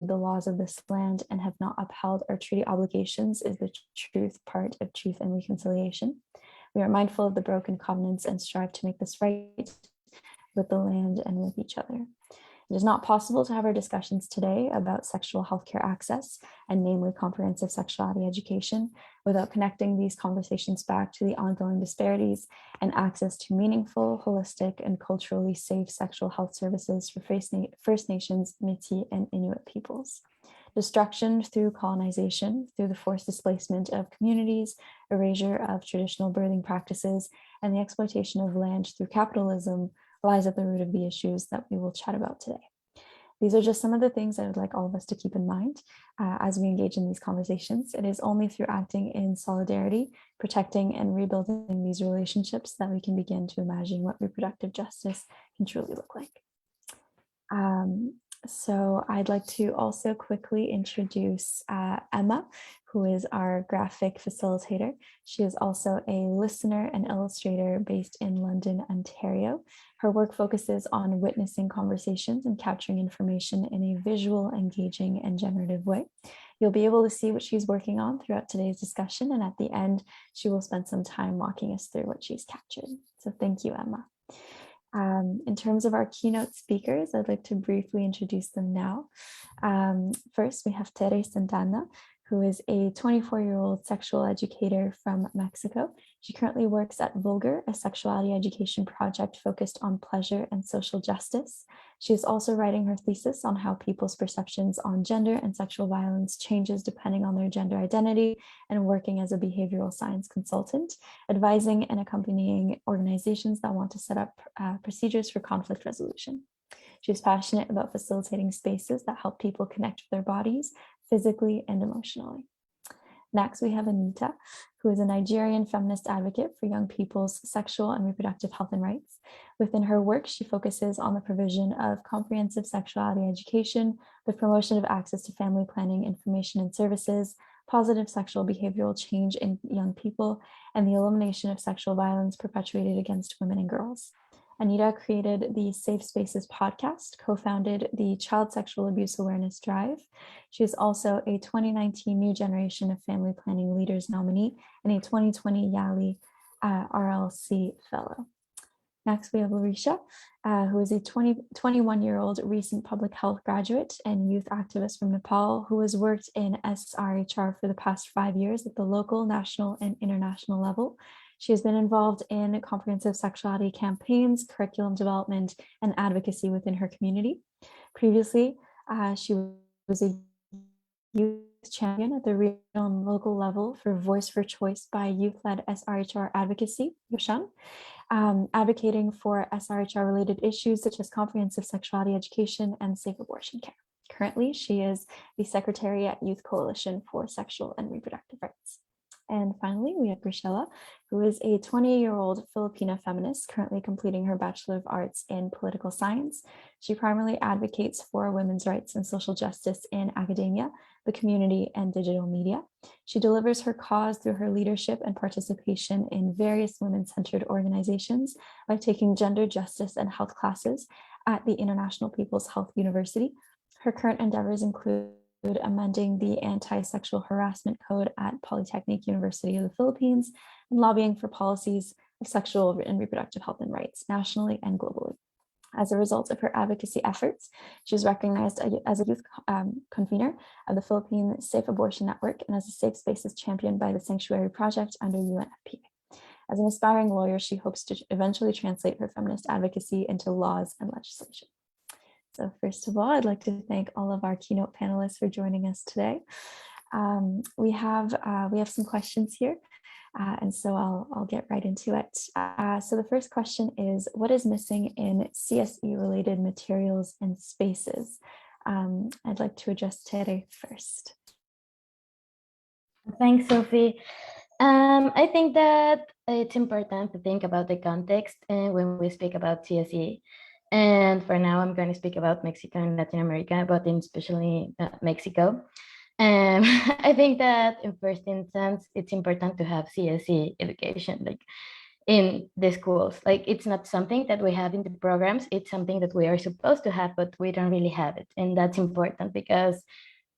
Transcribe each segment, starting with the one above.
the laws of this land and have not upheld our treaty obligations is the truth part of truth and reconciliation. We are mindful of the broken covenants and strive to make this right with the land and with each other. It is not possible to have our discussions today about sexual healthcare access, and namely comprehensive sexuality education, without connecting these conversations back to the ongoing disparities and access to meaningful, holistic, and culturally safe sexual health services for First Nations, Métis, and Inuit peoples. Destruction through colonization, through the forced displacement of communities, erasure of traditional birthing practices, and the exploitation of land through capitalism lies at the root of the issues that we will chat about today. These are just some of the things I would like all of us to keep in mind as we engage in these conversations. It is only through acting in solidarity, protecting and rebuilding these relationships that we can begin to imagine what reproductive justice can truly look like. So I'd like to also quickly introduce Emma, who is our graphic facilitator. She is also a listener and illustrator based in London, Ontario. Her work focuses on witnessing conversations and capturing information in a visual, engaging, and generative way. You'll be able to see what she's working on throughout today's discussion, and at the end, she will spend some time walking us through what she's captured. So thank you, Emma. In terms of our keynote speakers, I'd like to briefly introduce them now. First, we have Tere Santana, who is a 24-year-old sexual educator from Mexico. She currently works at Vulgar, a sexuality education project focused on pleasure and social justice. She is also writing her thesis on how people's perceptions on gender and sexual violence changes depending on their gender identity, and working as a behavioral science consultant, advising and accompanying organizations that want to set up procedures for conflict resolution. She's passionate about facilitating spaces that help people connect with their bodies, physically and emotionally. Next, we have Anita, who is a Nigerian feminist advocate for young people's sexual and reproductive health and rights. Within her work, she focuses on the provision of comprehensive sexuality education, the promotion of access to family planning information and services, positive sexual behavioral change in young people, and the elimination of sexual violence perpetuated against women and girls. Anita created the Safe Spaces podcast, co-founded the Child Sexual Abuse Awareness Drive. She is also a 2019 New Generation of Family Planning Leaders nominee and a 2020 YALI RLC Fellow. Next, we have Larisha, who is a 21-year-old recent public health graduate and youth activist from Nepal, who has worked in SRHR for the past 5 years at the local, national, and international level. She has been involved in comprehensive sexuality campaigns, curriculum development, and advocacy within her community. Previously, she was a youth champion at the regional and local level for Voice for Choice by youth-led SRHR advocacy, Yoshan, advocating for SRHR-related issues such as comprehensive sexuality education and safe abortion care. Currently, she is the secretary at Youth Coalition for Sexual and Reproductive Rights. And finally, we have Grisela, who is a 20-year-old Filipina feminist currently completing her Bachelor of Arts in Political Science. She primarily advocates for women's rights and social justice in academia, the community, and digital media. She delivers her cause through her leadership and participation in various women-centered organizations by taking gender justice and health classes at the International People's Health University. Her current endeavors include amending the Anti-Sexual Harassment Code at Polytechnic University of the Philippines, and lobbying for policies of sexual and reproductive health and rights nationally and globally. As a result of her advocacy efforts, she was recognized as a youth convener of the Philippine Safe Abortion Network and as a Safe Spaces champion by the Sanctuary Project under UNFPA. As an aspiring lawyer, she hopes to eventually translate her feminist advocacy into laws and legislation. So first of all, I'd like to thank all of our keynote panelists for joining us today. We have some questions here, and so I'll get right into it. So the first question is, what is missing in CSE-related materials and spaces? I'd like to address Tere first. Thanks, Sophie. I think that it's important to think about the context when we speak about CSE. And for now, I'm going to speak about Mexico and Latin America, but especially Mexico. I think that in first instance, it's important to have CSE education. Like, in the schools. Like it's not something that we have in the programs, it's something that we are supposed to have, but we don't really have it. And that's important because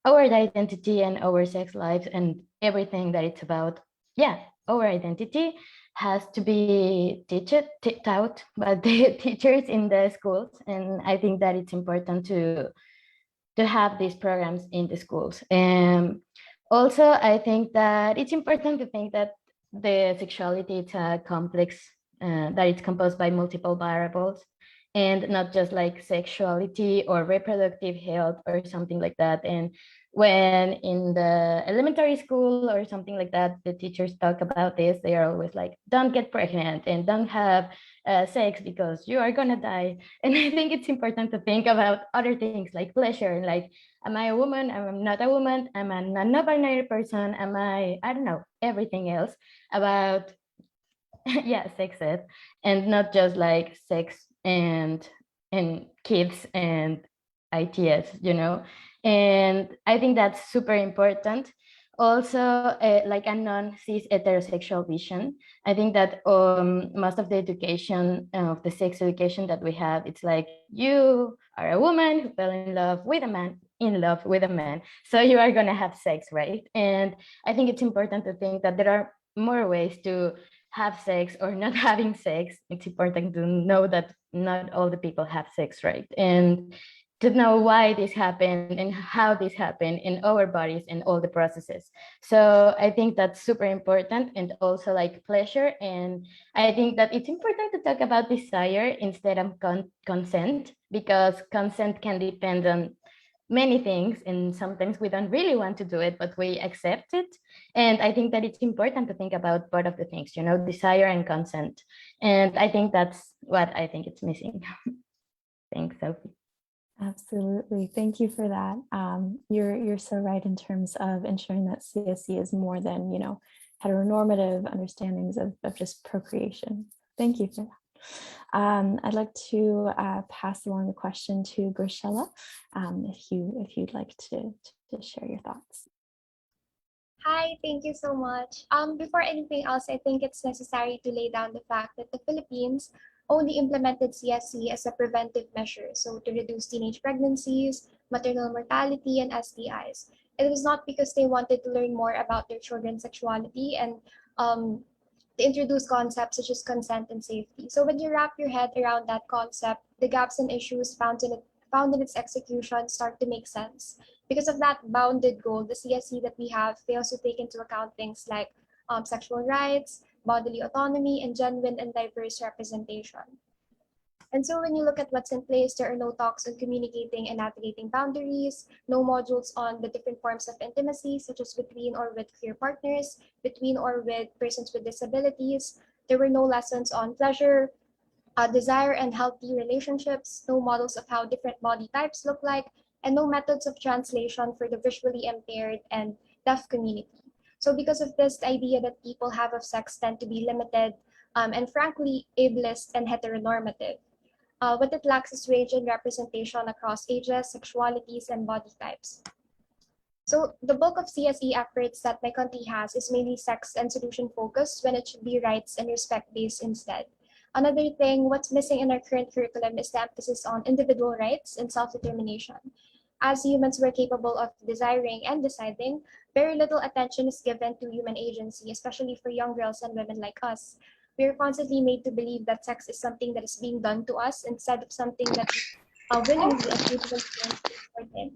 our identity and our sex lives and everything that it's about, yeah, our identity has to be taught by the teachers in the schools. And I think that it's important to have these programs in the schools. And also, I think that it's important to think that the sexuality is a complex, that it's composed by multiple variables and not just like sexuality or reproductive health or something like that. And when in the elementary school or something like that, the teachers talk about this, they are always like, don't get pregnant and don't have sex because you are gonna die. And I think it's important to think about other things like pleasure, like, am I a woman? Am I not a woman? Am I a non-binary person? Am I don't know, everything else about yeah, sex ed, and not just like sex and kids and ITS, you know. And I think that's super important. Also, like a non-cis heterosexual vision. I think that most of the education of the sex education that we have, it's like you are a woman who fell in love with a man, in love with a man, so you are gonna have sex, right? And I think it's important to think that there are more ways to have sex or not having sex. It's important to know that not all the people have sex, right? And to know why this happened and how this happened in our bodies and all the processes. So I think that's super important, and also like pleasure. And I think that it's important to talk about desire instead of consent, because consent can depend on many things, and sometimes we don't really want to do it, but we accept it. And I think that it's important to think about both of the things, you know, desire and consent. And I think that's what I think it's missing. Thanks, Sophie. Absolutely. Thank you for that. You're so right in terms of ensuring that CSE is more than, heteronormative understandings of just procreation. Thank you for that. I'd like to pass along the question to Grishella, if you'd like to share your thoughts. Hi, thank you so much. Before anything else, I think it's necessary to lay down the fact that the Philippines only implemented CSE as a preventive measure, so to reduce teenage pregnancies, maternal mortality, and STIs. It was not because they wanted to learn more about their children's sexuality and to introduce concepts such as consent and safety. So when you wrap your head around that concept, the gaps and issues found in its execution start to make sense. Because of that bounded goal, the CSE that we have fails to take into account things like sexual rights, bodily autonomy, and genuine and diverse representation. And so when you look at what's in place, there are no talks on communicating and navigating boundaries, no modules on the different forms of intimacy, such as between or with queer partners, between or with persons with disabilities. There were no lessons on pleasure, desire, and healthy relationships, no models of how different body types look like, and no methods of translation for the visually impaired and deaf community. So because of this, the idea that people have of sex tend to be limited and frankly ableist and heteronormative. What it lacks is range and representation across ages, sexualities, and body types. So the bulk of CSE efforts that my country has is mainly sex and solution focused when it should be rights and respect based instead. Another thing, what's missing in our current curriculum is the emphasis on individual rights and self-determination. As humans were capable of desiring and deciding, very little attention is given to human agency, especially for young girls and women like us. We are constantly made to believe that sex is something that is being done to us instead of something that willingly and freely part in.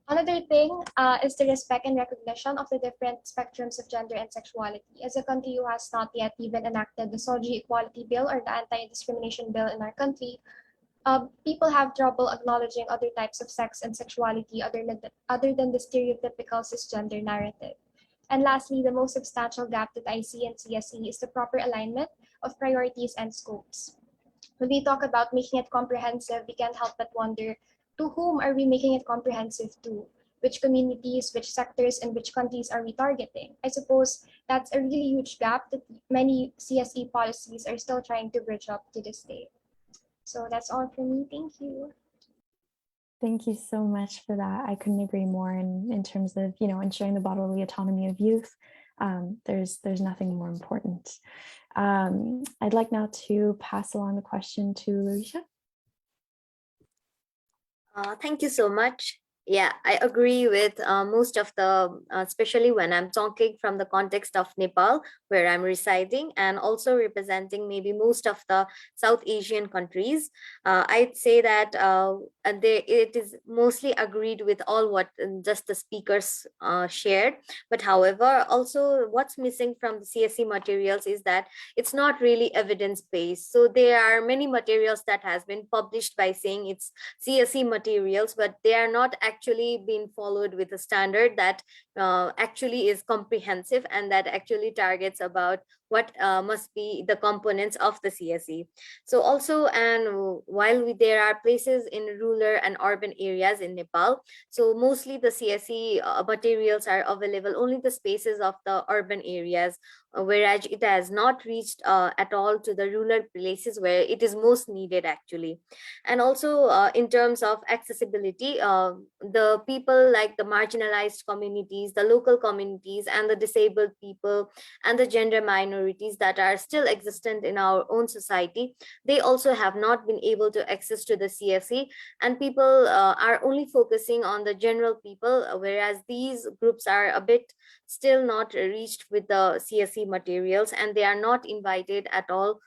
Another thing is the respect and recognition of the different spectrums of gender and sexuality. As a country who has not yet even enacted the SOGI Equality Bill or the Anti-Discrimination Bill in our country, people have trouble acknowledging other types of sex and sexuality other than the stereotypical cisgender narrative. And lastly, the most substantial gap that I see in CSE is the proper alignment of priorities and scopes. When we talk about making it comprehensive, we can't help but wonder, to whom are we making it comprehensive to? Which communities, which sectors, and which countries are we targeting? I suppose that's a really huge gap that many CSE policies are still trying to bridge up to this day. So that's all for me. Thank you. Thank you so much for that. I couldn't agree more in terms of, ensuring the bodily autonomy of youth. There's nothing more important. I'd like now to pass along the question to Larisha. Thank you so much. Yeah, I agree with most of the, especially when I'm talking from the context of Nepal, where I'm residing, and also representing maybe most of the South Asian countries. I'd say that it is mostly agreed with all what just the speakers shared. But however, also what's missing from the CSE materials is that it's not really evidence-based. So there are many materials that has been published by saying it's CSE materials, but they are not actually being followed with a standard that actually is comprehensive and that actually targets about what must be the components of the CSE. So also, and there are places in rural and urban areas in Nepal, so mostly the CSE materials are available only the spaces of the urban areas, whereas it has not reached at all to the rural places where it is most needed actually. And also in terms of accessibility, the people like the marginalized communities, the local communities, and the disabled people and the gender minorities that are still existent in our own society, they also have not been able to access to the CSE, and people are only focusing on the general people, whereas these groups are a bit still not reached with the CSE materials, and they are not invited at all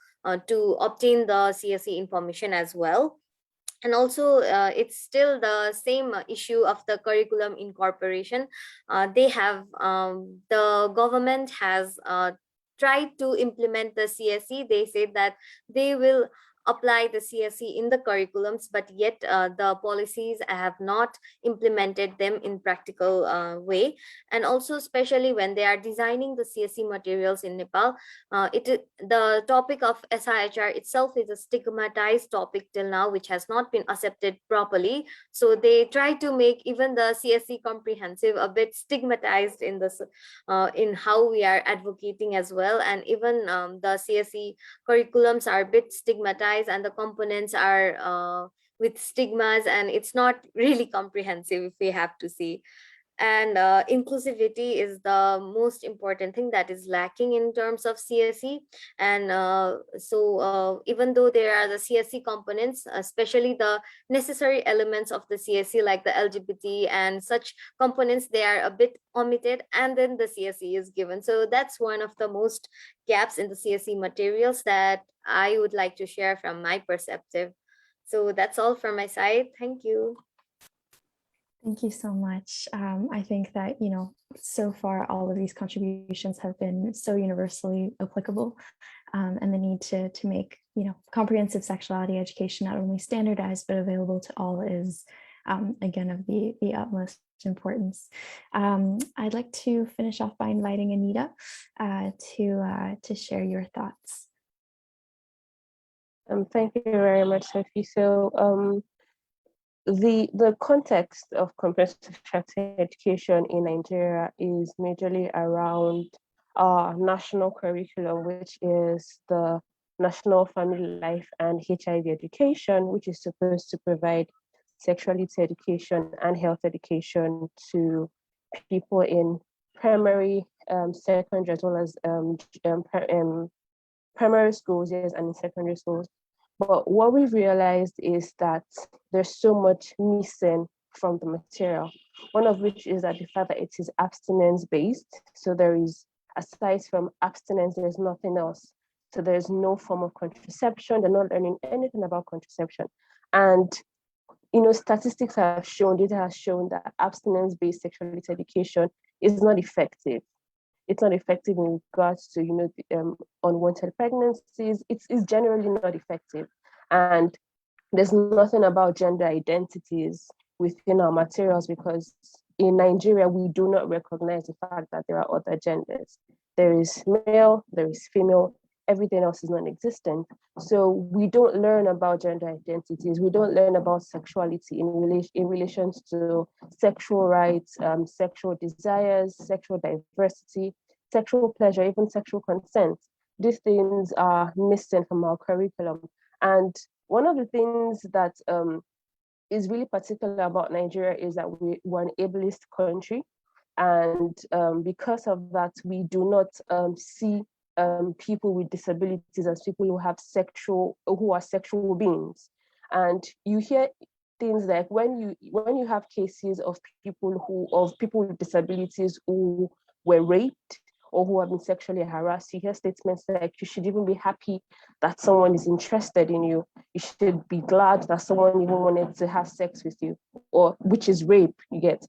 to obtain the CSE information as well. And also it's still the same issue of the curriculum incorporation. The government has tried to implement the CSE. They said that they will apply the CSE in the curriculums, but yet the policies have not implemented them in practical way. And also especially when they are designing the CSE materials in Nepal, the topic of SIHR itself is a stigmatized topic till now, which has not been accepted properly. So they try to make even the CSE comprehensive a bit stigmatized in this, in how we are advocating as well. And even the CSE curriculums are a bit stigmatized, and the components are with stigmas, and it's not really comprehensive if we have to see. And inclusivity is the most important thing that is lacking in terms of CSE. And even though there are the CSE components, especially the necessary elements of the CSE like the LGBT and such components, they are a bit omitted, and then the CSE is given. So that's one of the most gaps in the CSE materials that I would like to share from my perspective. So that's all from my side. Thank you. Thank you so much. I think that, so far all of these contributions have been so universally applicable, and the need to make, comprehensive sexuality education not only standardized but available to all is, again, of the utmost importance. I'd like to finish off by inviting Anita to share your thoughts. Thank you very much, Sophie. So the context of comprehensive sexuality education in Nigeria is majorly around our national curriculum, which is the National Family Life and HIV Education, which is supposed to provide sexuality education and health education to people in primary, secondary, as well as primary schools, yes, and in secondary schools. But what we've realized is that there's so much missing from the material. One of which is that the fact that it is abstinence based. So there is, aside from abstinence, there's nothing else. So there's no form of contraception. They're not learning anything about contraception. And statistics have shown, data has shown that abstinence-based sexuality education is not effective. It's not effective in regards to, unwanted pregnancies. It's generally not effective. And there's nothing about gender identities within our materials, because in Nigeria, we do not recognize the fact that there are other genders. There is male, there is female, everything else is non-existent. So we don't learn about gender identities. We don't learn about sexuality in relations to sexual rights, sexual desires, sexual diversity, sexual pleasure, even sexual consent. These things are missing from our curriculum. And one of the things that is really particular about Nigeria is that we're an ableist country. And because of that, we do not see people with disabilities as people who are sexual beings. And you hear things like when you have cases of people with disabilities who were raped or who have been sexually harassed, you hear statements like you should even be happy that someone is interested in you. You should be glad that someone even wanted to have sex with you, or which is rape, you get.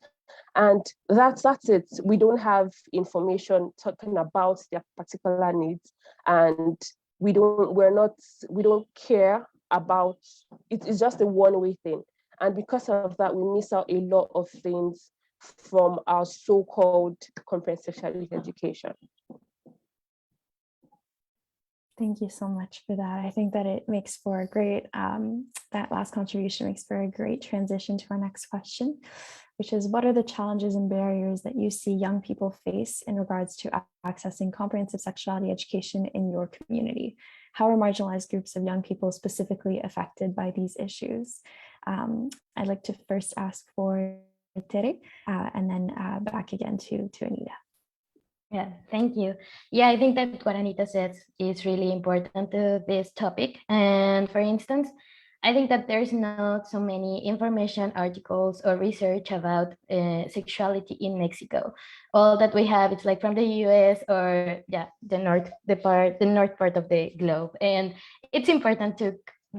And that's it. We don't have information talking about their particular needs, and we don't care about it. It's just a one-way thing. And because of that, we miss out a lot of things from our so-called comprehensive sexuality education. Thank you so much for that. I think that it makes for a great, that last contribution makes for a great transition to our next question, which is what are the challenges and barriers that you see young people face in regards to accessing comprehensive sexuality education in your community? How are marginalized groups of young people specifically affected by these issues? I'd like to first ask for Tere and then back again to Anita. Yeah, thank you. Yeah, I think that what Anita says is really important to this topic. And for instance, I think that there's not so many information articles or research about sexuality in Mexico. All that we have, it's like from the US or the north part of the globe. And it's important to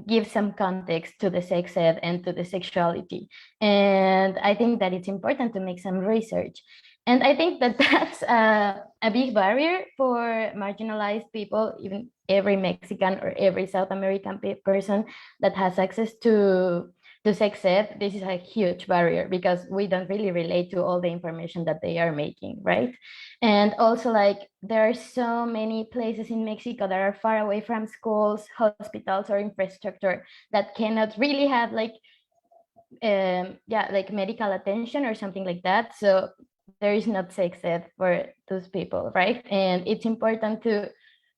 give some context to the sex ed and to the sexuality. And I think that it's important to make some research. And I think that that's a big barrier for marginalized people, even every Mexican or every South American person that has access to sex ed. This is a huge barrier because we don't really relate to all the information that they are making, right? And also, like, there are so many places in Mexico that are far away from schools, hospitals, or infrastructure that cannot really have like medical attention or something like that. So there is not sex ed for those people, right? And it's important to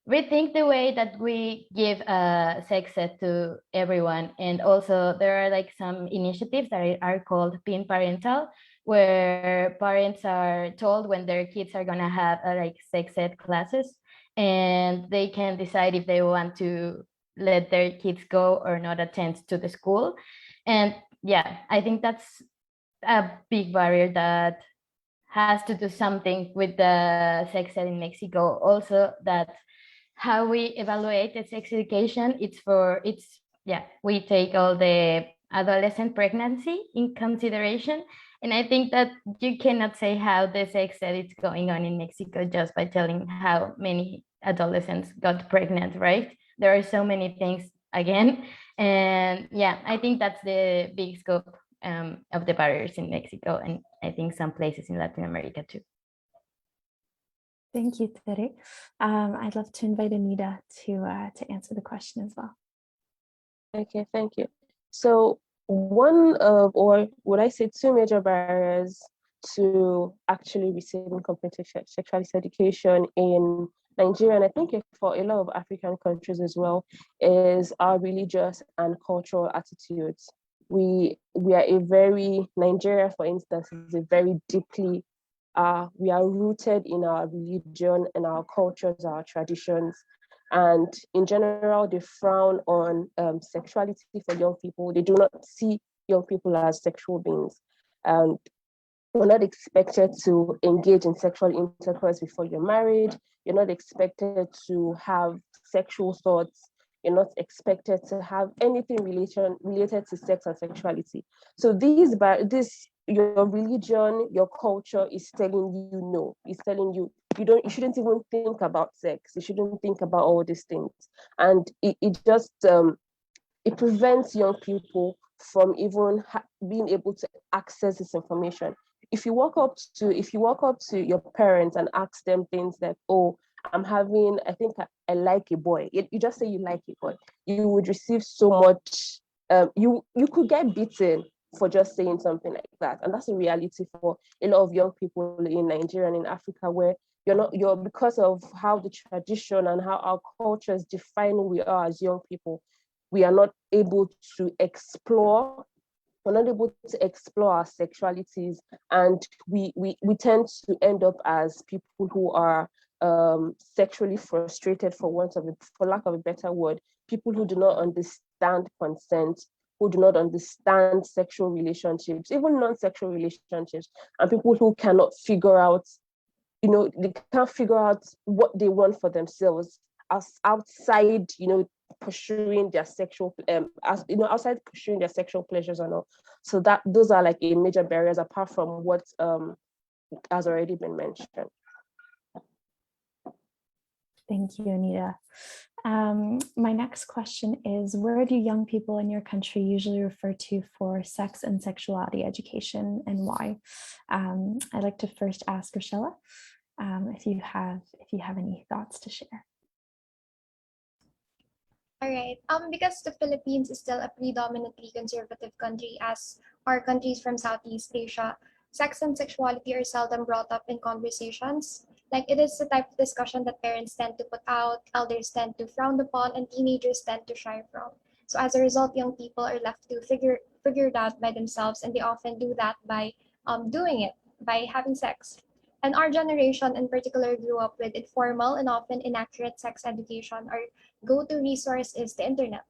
rethink the way that we give sex ed to everyone. And also there are like some initiatives that are called Being Parental, where parents are told when their kids are gonna have like sex ed classes, and they can decide if they want to let their kids go or not attend to the school. And yeah, I think that's a big barrier that has to do something with the sex ed in Mexico. Also, that how we evaluate the sex education, we take all the adolescent pregnancy in consideration. And I think that you cannot say how the sex ed is going on in Mexico just by telling how many adolescents got pregnant, right? There are so many things again. And yeah, I think that's the big scope of the barriers in Mexico, and I think some places in Latin America too. Thank you, Tere. I'd love to invite Anita to answer the question as well. Okay, thank you. So one of, or would I say two major barriers to actually receiving comprehensive sexuality education in Nigeria, and I think for a lot of African countries as well, is our religious and cultural attitudes. Nigeria, for instance, is a very deeply, we are rooted in our religion and our cultures, our traditions. And in general, they frown on sexuality for young people. They do not see young people as sexual beings. And you're not expected to engage in sexual intercourse before you're married. You're not expected to have sexual thoughts. You're not expected to have anything related to sex and sexuality. So your religion, your culture is telling you no. It's telling you you shouldn't even think about sex. You shouldn't think about all these things. And it just it prevents young people from even being able to access this information. If you walk up to your parents and ask them things like, oh, I think I like a boy. You just say you like a boy. You would receive so much, you could get beaten for just saying something like that. And that's a reality for a lot of young people in Nigeria and in Africa, where because of how the tradition and how our cultures define who we are as young people, we are not able to explore our sexualities, and we tend to end up as people who are sexually frustrated, for lack of a better word, people who do not understand consent, who do not understand sexual relationships, even non-sexual relationships, and people who cannot figure out, they can't figure out what they want for themselves as outside, pursuing their sexual, outside pursuing their sexual pleasures and all. So that those are like a major barriers apart from what has already been mentioned. Thank you, Anita. My next question is, where do young people in your country usually refer to for sex and sexuality education, and why? I'd like to first ask Rochella if you have any thoughts to share. All right. Because the Philippines is still a predominantly conservative country, as are countries from Southeast Asia, sex and sexuality are seldom brought up in conversations. Like, it is the type of discussion that parents tend to put out, elders tend to frown upon, and teenagers tend to shy from. So as a result, young people are left to figure it out by themselves, and they often do that by doing it, by having sex. And our generation in particular grew up with informal and often inaccurate sex education. Our go-to resource is the internet.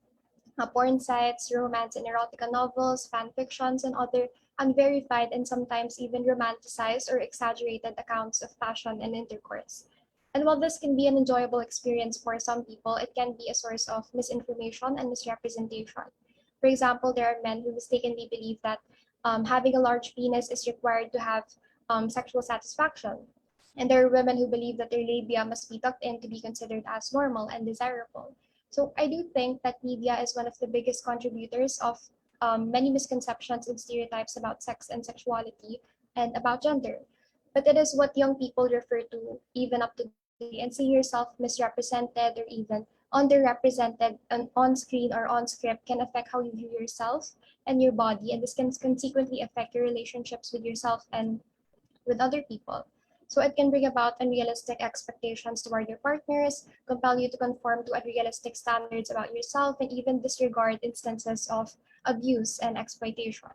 Porn sites, romance and erotica novels, fan fictions, and other unverified and sometimes even romanticized or exaggerated accounts of passion and intercourse. And while this can be an enjoyable experience for some people, it can be a source of misinformation and misrepresentation. For example, there are men who mistakenly believe that having a large penis is required to have sexual satisfaction. And there are women who believe that their labia must be tucked in to be considered as normal and desirable. So I do think that media is one of the biggest contributors of many misconceptions and stereotypes about sex and sexuality and about gender. But it is what young people refer to even up to today, and seeing yourself misrepresented or even underrepresented on screen or on script can affect how you view yourself and your body, and this can consequently affect your relationships with yourself and with other people. So it can bring about unrealistic expectations toward your partners, compel you to conform to unrealistic standards about yourself, and even disregard instances of abuse and exploitation.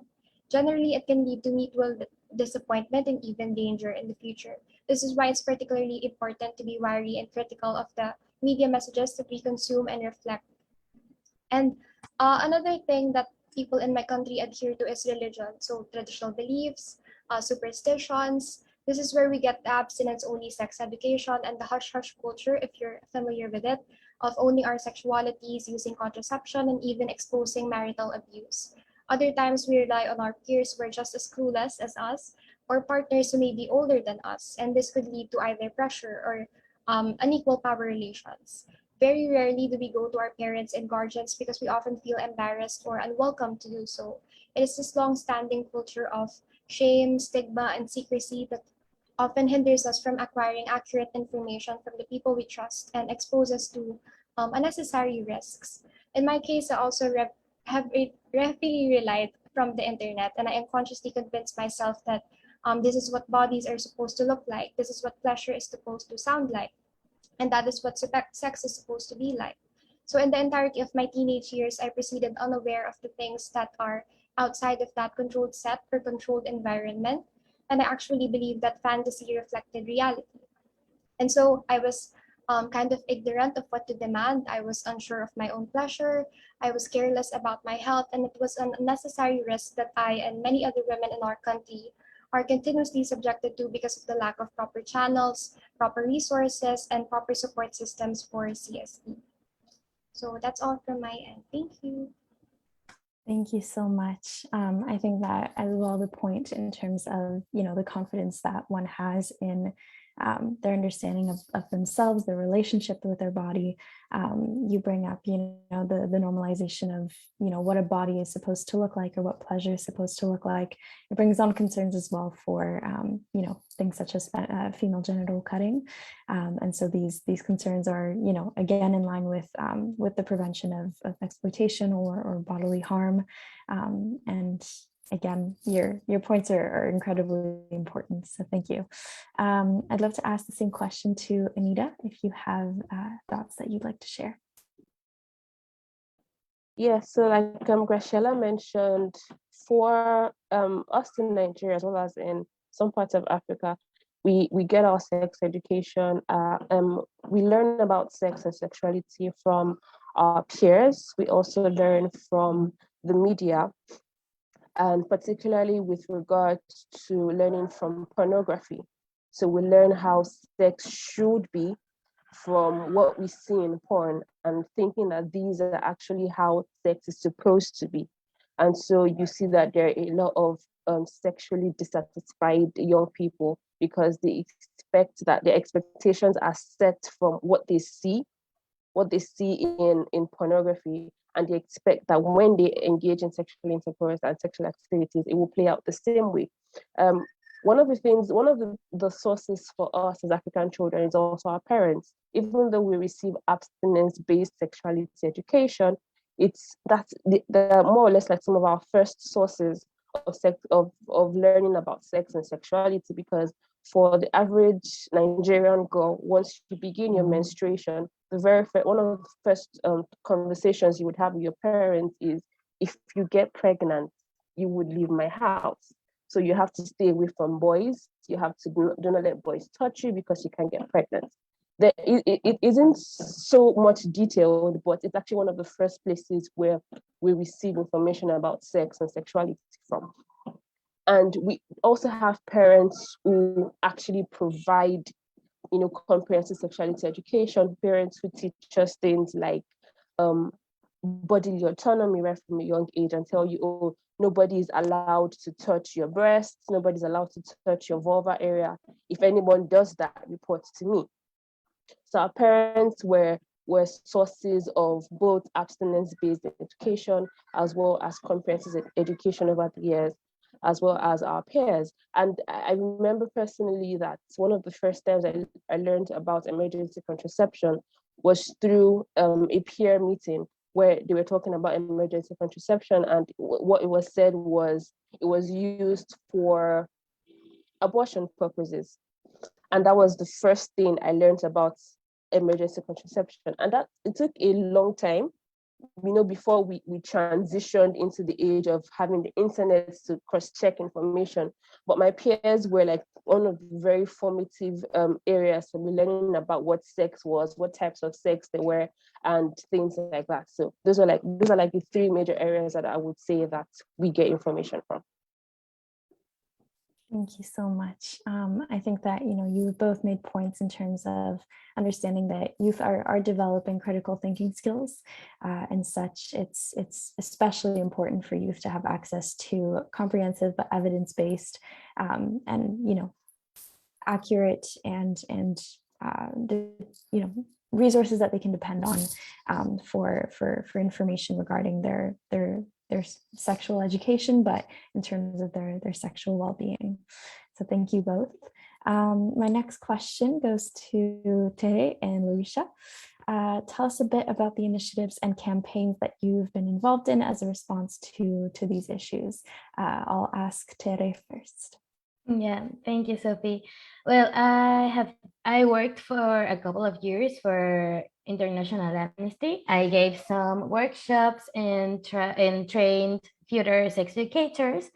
Generally, it can lead to mutual disappointment and even danger in the future. This is why it's particularly important to be wary and critical of the media messages that we consume and reflect. And another thing that people in my country adhere to is religion. So traditional beliefs, superstitions. This is where we get the abstinence-only sex education and the hush-hush culture, if you're familiar with it, of owning our sexualities, using contraception, and even exposing marital abuse. Other times we rely on our peers who are just as clueless as us, or partners who may be older than us, and this could lead to either pressure or unequal power relations. Very rarely do we go to our parents and guardians because we often feel embarrassed or unwelcome to do so. It is this long-standing culture of shame, stigma, and secrecy that often hinders us from acquiring accurate information from the people we trust and expose us to unnecessary risks. In my case, I also have heavily relied from the internet, and I unconsciously convinced myself that this is what bodies are supposed to look like, this is what pleasure is supposed to sound like, and that is what sex is supposed to be like. So in the entirety of my teenage years, I proceeded unaware of the things that are outside of that controlled set or controlled environment, and I actually believed that fantasy reflected reality. And so I was kind of ignorant of what to demand. I was unsure of my own pleasure. I was careless about my health, and it was an unnecessary risk that I and many other women in our country are continuously subjected to because of the lack of proper channels, proper resources, and proper support systems for CSE. So that's all from my end. Thank you. Thank you so much. I think that as well, the point in terms of, the confidence that one has in their understanding of themselves, their relationship with their body. You bring up, the normalization of, what a body is supposed to look like or what pleasure is supposed to look like. It brings on concerns as well for, things such as female genital cutting. And so these concerns are, again, in line with the prevention of exploitation or bodily harm. And again, your points are incredibly important. So thank you. I'd love to ask the same question to Anita, if you have thoughts that you'd like to share. Yeah, so like Graciela mentioned, for us in Nigeria, as well as in some parts of Africa, we get our sex education. We learn about sex and sexuality from our peers. We also learn from the media, and particularly with regards to learning from pornography. So we learn how sex should be from what we see in porn, and thinking that these are actually how sex is supposed to be. And so you see that there are a lot of sexually dissatisfied young people because they expect that their expectations are set from what they see in pornography, and they expect that when they engage in sexual intercourse and sexual activities, it will play out the same way. Um, one of the sources for us as African children is also our parents. Even though we receive abstinence-based sexuality education, they're more or less like some of our first sources of learning about sex and sexuality, because for the average Nigerian girl, once you begin your menstruation, one of the first conversations you would have with your parents is, if you get pregnant, you would leave my house. So you have to stay away from boys. You have to do not let boys touch you because you can get pregnant. It isn't so much detailed, but it's actually one of the first places where we receive information about sex and sexuality from. And we also have parents who actually provide, comprehensive sexuality education, parents who teach us things like bodily autonomy right from a young age, and tell you, oh, nobody is allowed to touch your breasts, nobody's allowed to touch your vulva area. If anyone does that, report to me. So our parents were sources of both abstinence-based education as well as comprehensive education over the years, as well as our peers. And I remember personally that one of the first times I learned about emergency contraception was through a peer meeting where they were talking about emergency contraception, and what it was said was it was used for abortion purposes. And that was the first thing I learned about emergency contraception. And that it took a long time, before we transitioned into the age of having the internet to cross-check information. But my peers were like one of the very formative areas for me, learning about what sex was, what types of sex there were, and things like that. So those are like the three major areas that I would say that we get information from. Thank you so much. I think that, you both made points in terms of understanding that youth are developing critical thinking skills, and such. It's especially important for youth to have access to comprehensive but evidence-based, and accurate and resources that they can depend on, for information regarding their sexual education, but in terms of their sexual well-being. So thank you both. My next question goes to Tere and Luisha. Tell us a bit about the initiatives and campaigns that you've been involved in as a response to these issues. I'll ask Tere first. Yeah, thank you, Sophie. Well, I worked for a couple of years for International Amnesty. I gave some workshops and trained future sex educators.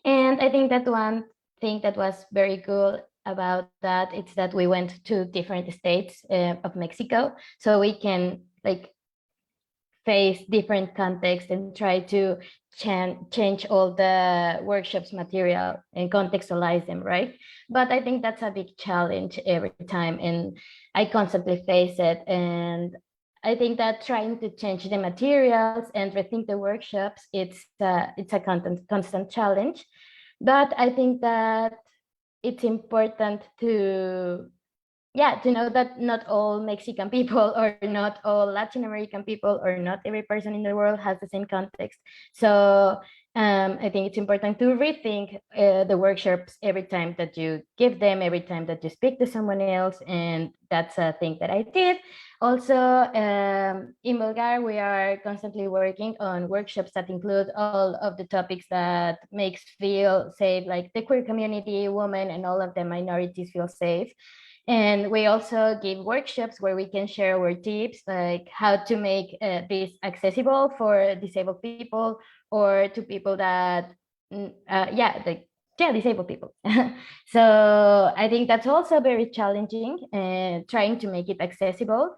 And I think that one thing that was very good about that is that we went to different states of Mexico, so we can face different contexts and try to change all the workshops material and contextualize them, right? But I think that's a big challenge every time, and I constantly face it. And I think that trying to change the materials and rethink the workshops, it's a constant challenge. But I think that it's important to know that not all Mexican people or not all Latin American people or not every person in the world has the same context. So I think it's important to rethink the workshops every time that you give them, every time that you speak to someone else. And that's a thing that I did. Also, in Bulgaria, we are constantly working on workshops that include all of the topics that makes feel safe, like the queer community, women, and all of the minorities feel safe. And we also give workshops where we can share our tips, like how to make this accessible for disabled people or to people that, yeah, disabled people. So I think that's also very challenging, trying to make it accessible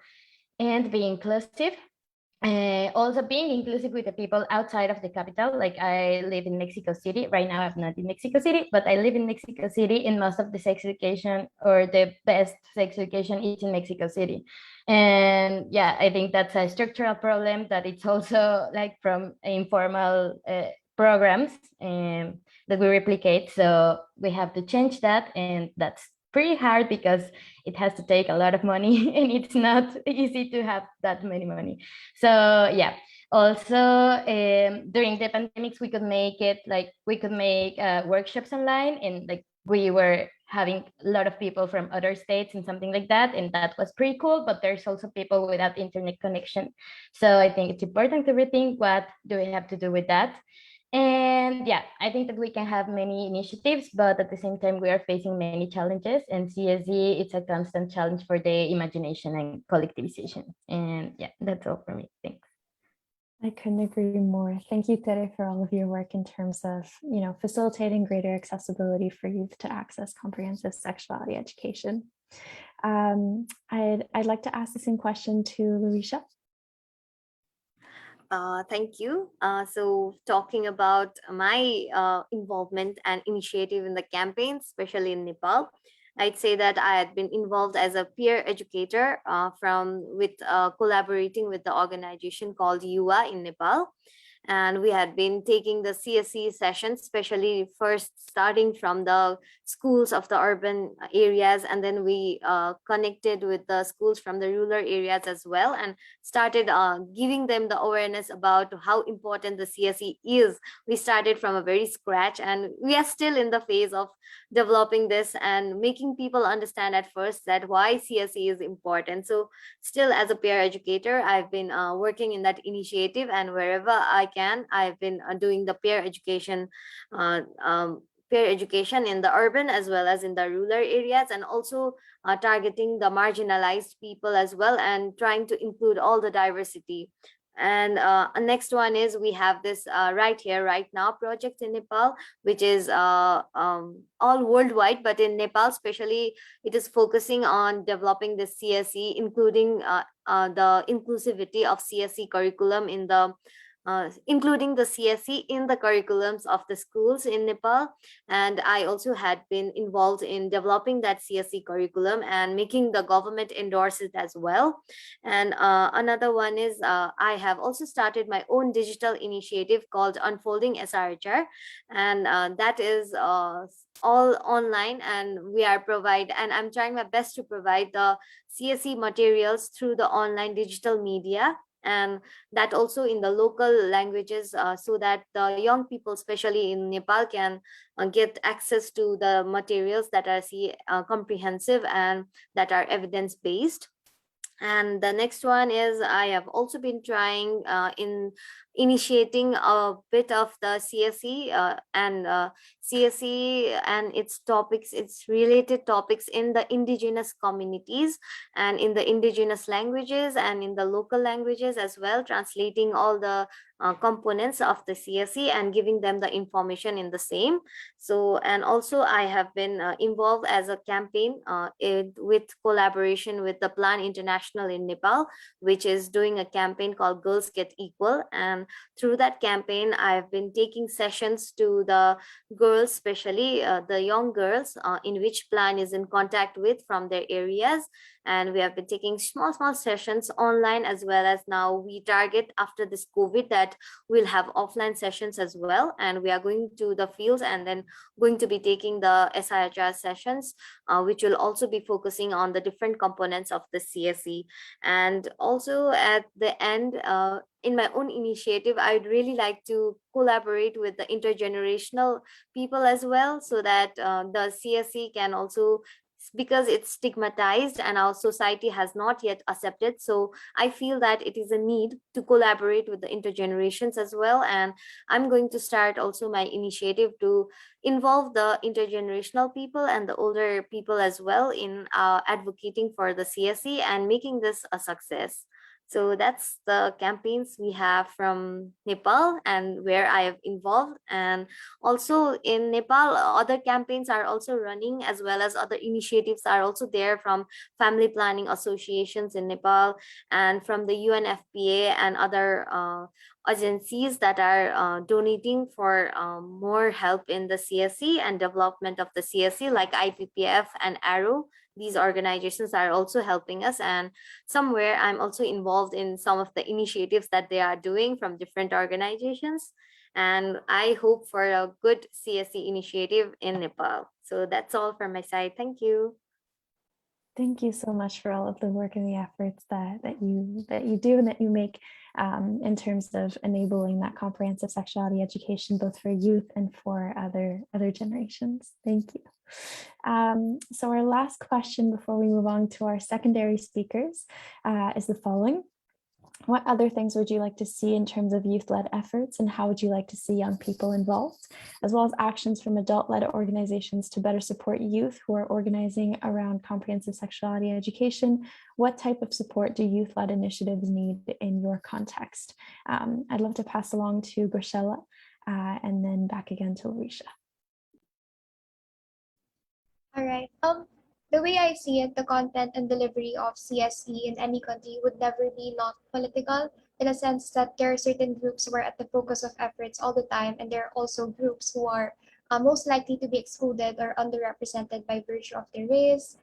and be inclusive. Also being inclusive with the people outside of the capital. Like I live in Mexico City. Right now I'm not in Mexico City, but I live in Mexico City, and most of the sex education or the best sex education is in Mexico City. And yeah, I think that's a structural problem that it's also like from informal programs that we replicate. So we have to change that, and that's pretty hard because it has to take a lot of money and it's not easy to have that many money. So yeah, also during the pandemics we could make it like we could make workshops online, and like we were having a lot of people from other states and something like that, and that was pretty cool. But there's also people without internet connection, so I think it's important to rethink what do we have to do with that. And yeah, I think that we can have many initiatives, but at the same time, we are facing many challenges. And CSE, it's a constant challenge for the imagination and collectivization. And yeah, that's all for me. Thanks. I couldn't agree more. Thank you, Tere, for all of your work in terms of, facilitating greater accessibility for youth to access comprehensive sexuality education. I'd like to ask the same question to Luisha. Thank you. So talking about my involvement and initiative in the campaign, especially in Nepal, I'd say that I had been involved as a peer educator collaborating with the organization called UA in Nepal. And we had been taking the CSE sessions, especially first starting from the schools of the urban areas, and then we connected with the schools from the rural areas as well, and started giving them the awareness about how important the CSE is. We started from a very scratch, and we are still in the phase of developing this and making people understand at first that why CSE is important. So still, as a peer educator, I've been working in that initiative, and wherever I can, I've been doing the uh, um, peer education in the urban as well as in the rural areas, and also targeting the marginalized people as well, and trying to include all the diversity. And next one is we have this right here right now project in Nepal, which is all worldwide, but in Nepal especially it is focusing on developing the CSE, including the inclusivity of CSE curriculum in the including the CSE in the curriculums of the schools in Nepal. And I also had been involved in developing that CSE curriculum and making the government endorse it as well. And another one is I have also started my own digital initiative called Unfolding SRHR, and that is all online, and I'm trying my best to provide the CSE materials through the online digital media, and that also in the local languages, so that the young people, especially in Nepal, can get access to the materials that are comprehensive and that are evidence based. And the next one is I have also been trying in initiating a bit of the CSE and CSE and its related topics in the indigenous communities and in the indigenous languages and in the local languages as well, translating all the components of the CSE and giving them the information in the same. So, and also I have been involved as a campaign with collaboration with the Plan International in Nepal, which is doing a campaign called Girls Get Equal. And through that campaign, I've been taking sessions to the girls, especially the young girls, in which Plan is in contact with from their areas. And we have been taking small sessions online, as well as now we target after this COVID that we'll have offline sessions as well. And we are going to the fields and then going to be taking the SIHR sessions, which will also be focusing on the different components of the CSE. And also at the end, in my own initiative, I'd really like to collaborate with the intergenerational people as well, so that the CSE can also, because it's stigmatized and our society has not yet accepted. So I feel that it is a need to collaborate with the intergenerations as well. And I'm going to start also my initiative to involve the intergenerational people and the older people as well in advocating for the CSE and making this a success. So that's the campaigns we have from Nepal and where I have involved. And also in Nepal, other campaigns are also running, as well as other initiatives are also there from family planning associations in Nepal and from the UNFPA and other agencies that are donating for more help in the CSE and development of the CSE, like IPPF and ARROW. These organizations are also helping us, and somewhere I'm also involved in some of the initiatives that they are doing from different organizations. And I hope for a good CSE initiative in Nepal. So that's all from my side. Thank you. Thank you so much for all of the work and the efforts that you do and that you make in terms of enabling that comprehensive sexuality education, both for youth and for other generations. Thank you. So our last question before we move on to our secondary speakers is the following. What other things would you like to see in terms of youth-led efforts, and how would you like to see young people involved, as well as actions from adult-led organizations to better support youth who are organizing around comprehensive sexuality education? What type of support do youth-led initiatives need in your context? I'd love to pass along to Graciela and then back again to Larisha. All right. The way I see it, the content and delivery of CSE in any country would never be not political, in a sense that there are certain groups who are at the focus of efforts all the time, and there are also groups who are most likely to be excluded or underrepresented by virtue of their race,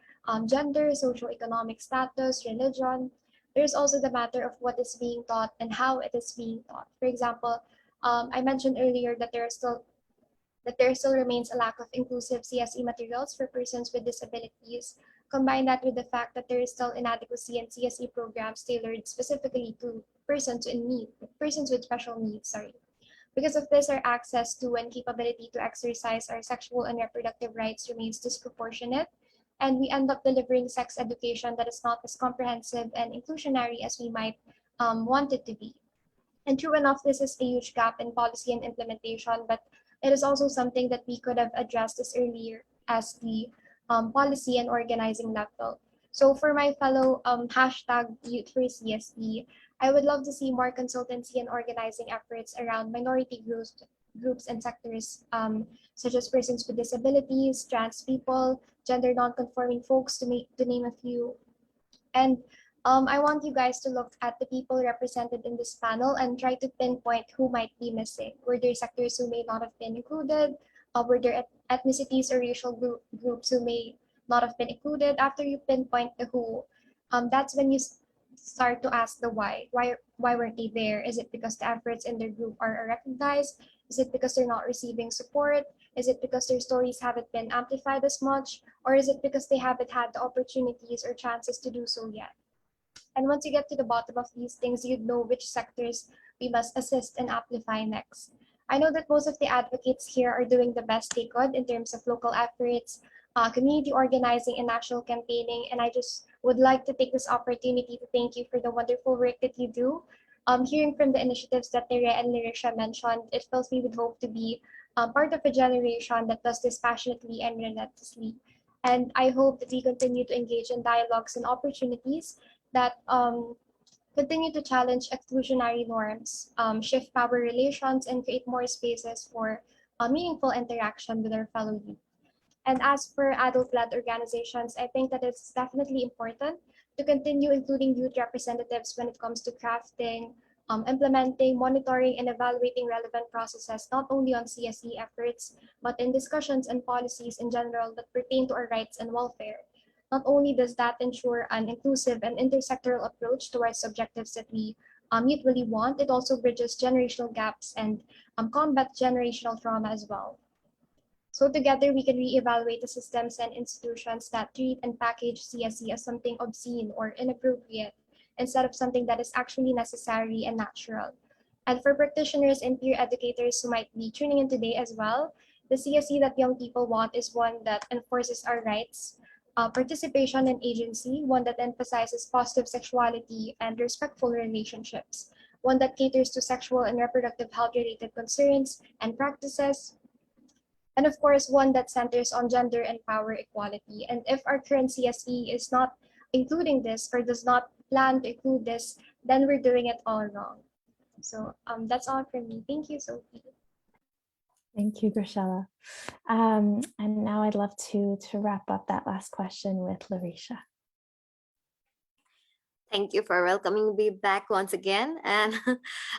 gender, socioeconomic status, religion. There's also the matter of what is being taught and how it is being taught. For example, I mentioned earlier that there still remains a lack of inclusive CSE materials for persons with disabilities. Combine that with the fact that there is still inadequacy in CSE programs tailored specifically to persons with special needs, sorry. Because of this, our access to and capability to exercise our sexual and reproductive rights remains disproportionate, and we end up delivering sex education that is not as comprehensive and inclusionary as we might want it to be. And true enough, this is a huge gap in policy and implementation, but it is also something that we could have addressed as earlier as the policy and organizing level. So for my fellow hashtag Youth for CSE, I would love to see more consultancy and organizing efforts around minority groups and sectors, such as persons with disabilities, trans people, gender non-conforming folks, to name a few. And I want you guys to look at the people represented in this panel and try to pinpoint who might be missing. Were there sectors who may not have been included? Were there ethnicities or racial groups who may not have been included? After you pinpoint the who, that's when you start to ask the why. Why weren't they there? Is it because the efforts in their group are recognized? Is it because they're not receiving support? Is it because their stories haven't been amplified as much? Or is it because they haven't had the opportunities or chances to do so yet? And once you get to the bottom of these things, you'd know which sectors we must assist and amplify next. I know that most of the advocates here are doing the best they could in terms of local efforts, community organizing, and national campaigning. And I just would like to take this opportunity to thank you for the wonderful work that you do. Hearing from the initiatives that Tere and Larisha mentioned, it fills me with hope to be part of a generation that does this passionately and relentlessly. And I hope that we continue to engage in dialogues and opportunities that continue to challenge exclusionary norms, shift power relations, and create more spaces for meaningful interaction with our fellow youth. And as for adult-led organizations, I think that it's definitely important to continue including youth representatives when it comes to crafting, implementing, monitoring, and evaluating relevant processes, not only on CSE efforts, but in discussions and policies in general that pertain to our rights and welfare. Not only does that ensure an inclusive and intersectoral approach towards objectives that we mutually want, it also bridges generational gaps and combat generational trauma as well. So together, we can reevaluate the systems and institutions that treat and package CSE as something obscene or inappropriate, instead of something that is actually necessary and natural. And for practitioners and peer educators who might be tuning in today as well, the CSE that young people want is one that enforces our rights, participation and agency, one that emphasizes positive sexuality and respectful relationships, one that caters to sexual and reproductive health related concerns and practices, and of course, one that centers on gender and power equality. And if our current CSE is not including this or does not plan to include this, then we're doing it all wrong. So that's all from me. Thank you, Sophie. Thank you, Grishela. And now I'd love to wrap up that last question with Larisha. Thank you for welcoming me back once again. And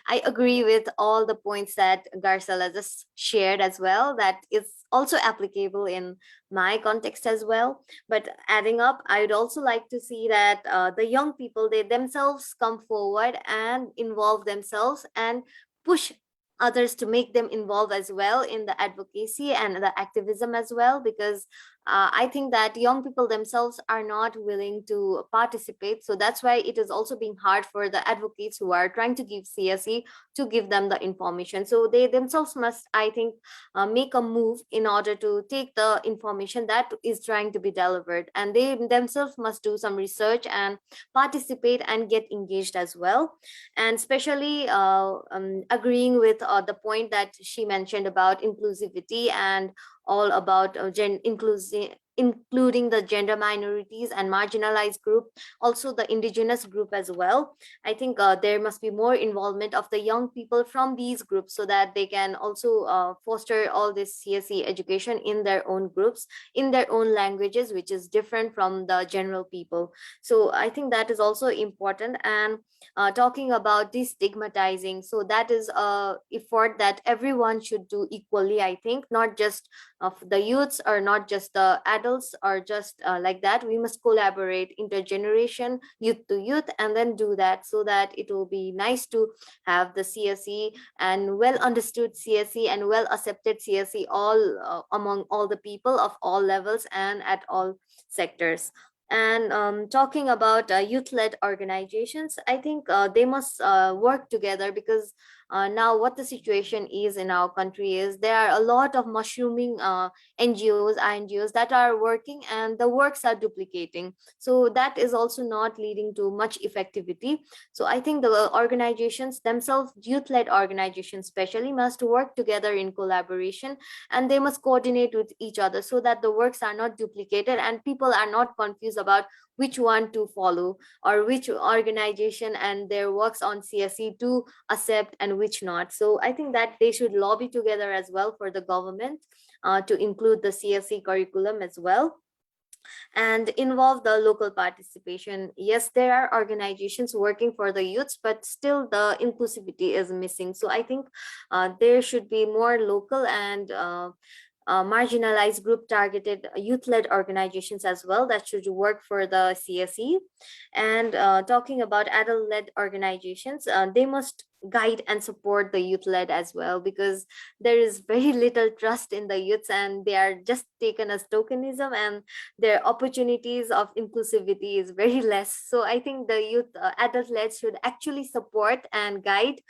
I agree with all the points that Garcella just shared as well. That is also applicable in my context as well. But adding up, I'd also like to see that the young people, they themselves come forward and involve themselves and push others to make them involve as well in the advocacy and the activism as well, because I think that young people themselves are not willing to participate. So that's why it is also being hard for the advocates who are trying to give CSE to give them the information. So they themselves must, I think, make a move in order to take the information that is trying to be delivered. And they themselves must do some research and participate and get engaged as well. And especially agreeing with the point that she mentioned about inclusivity and all about including the gender minorities and marginalized group, also the indigenous group as well. I think there must be more involvement of the young people from these groups so that they can also foster all this CSE education in their own groups, in their own languages, which is different from the general people. So I think that is also important. And talking about destigmatizing, so that is a effort that everyone should do equally, I think, not just of the youths or not just the adults or just like that. We must collaborate intergeneration, youth to youth, and then do that so that it will be nice to have the CSE and well understood CSE and well accepted CSE all among all the people of all levels and at all sectors. And talking about youth-led organizations, I think they must work together, because now what the situation is in our country is there are a lot of mushrooming NGOs, INGOs that are working and the works are duplicating. So that is also not leading to much effectivity. So I think the organizations themselves, youth-led organizations especially, must work together in collaboration, and they must coordinate with each other so that the works are not duplicated and people are not confused about which one to follow or which organization and their works on CSE to accept and which not. So I think that they should lobby together as well for the government to include the CSE curriculum as well and involve the local participation. Yes, there are organizations working for the youths, but still the inclusivity is missing. So I think there should be more local and marginalized group targeted youth-led organizations as well that should work for the CSE. And talking about adult-led organizations, they must guide and support the youth-led as well, because there is very little trust in the youths and they are just taken as tokenism and their opportunities of inclusivity is very less. So I think the youth adult-led should actually support and guide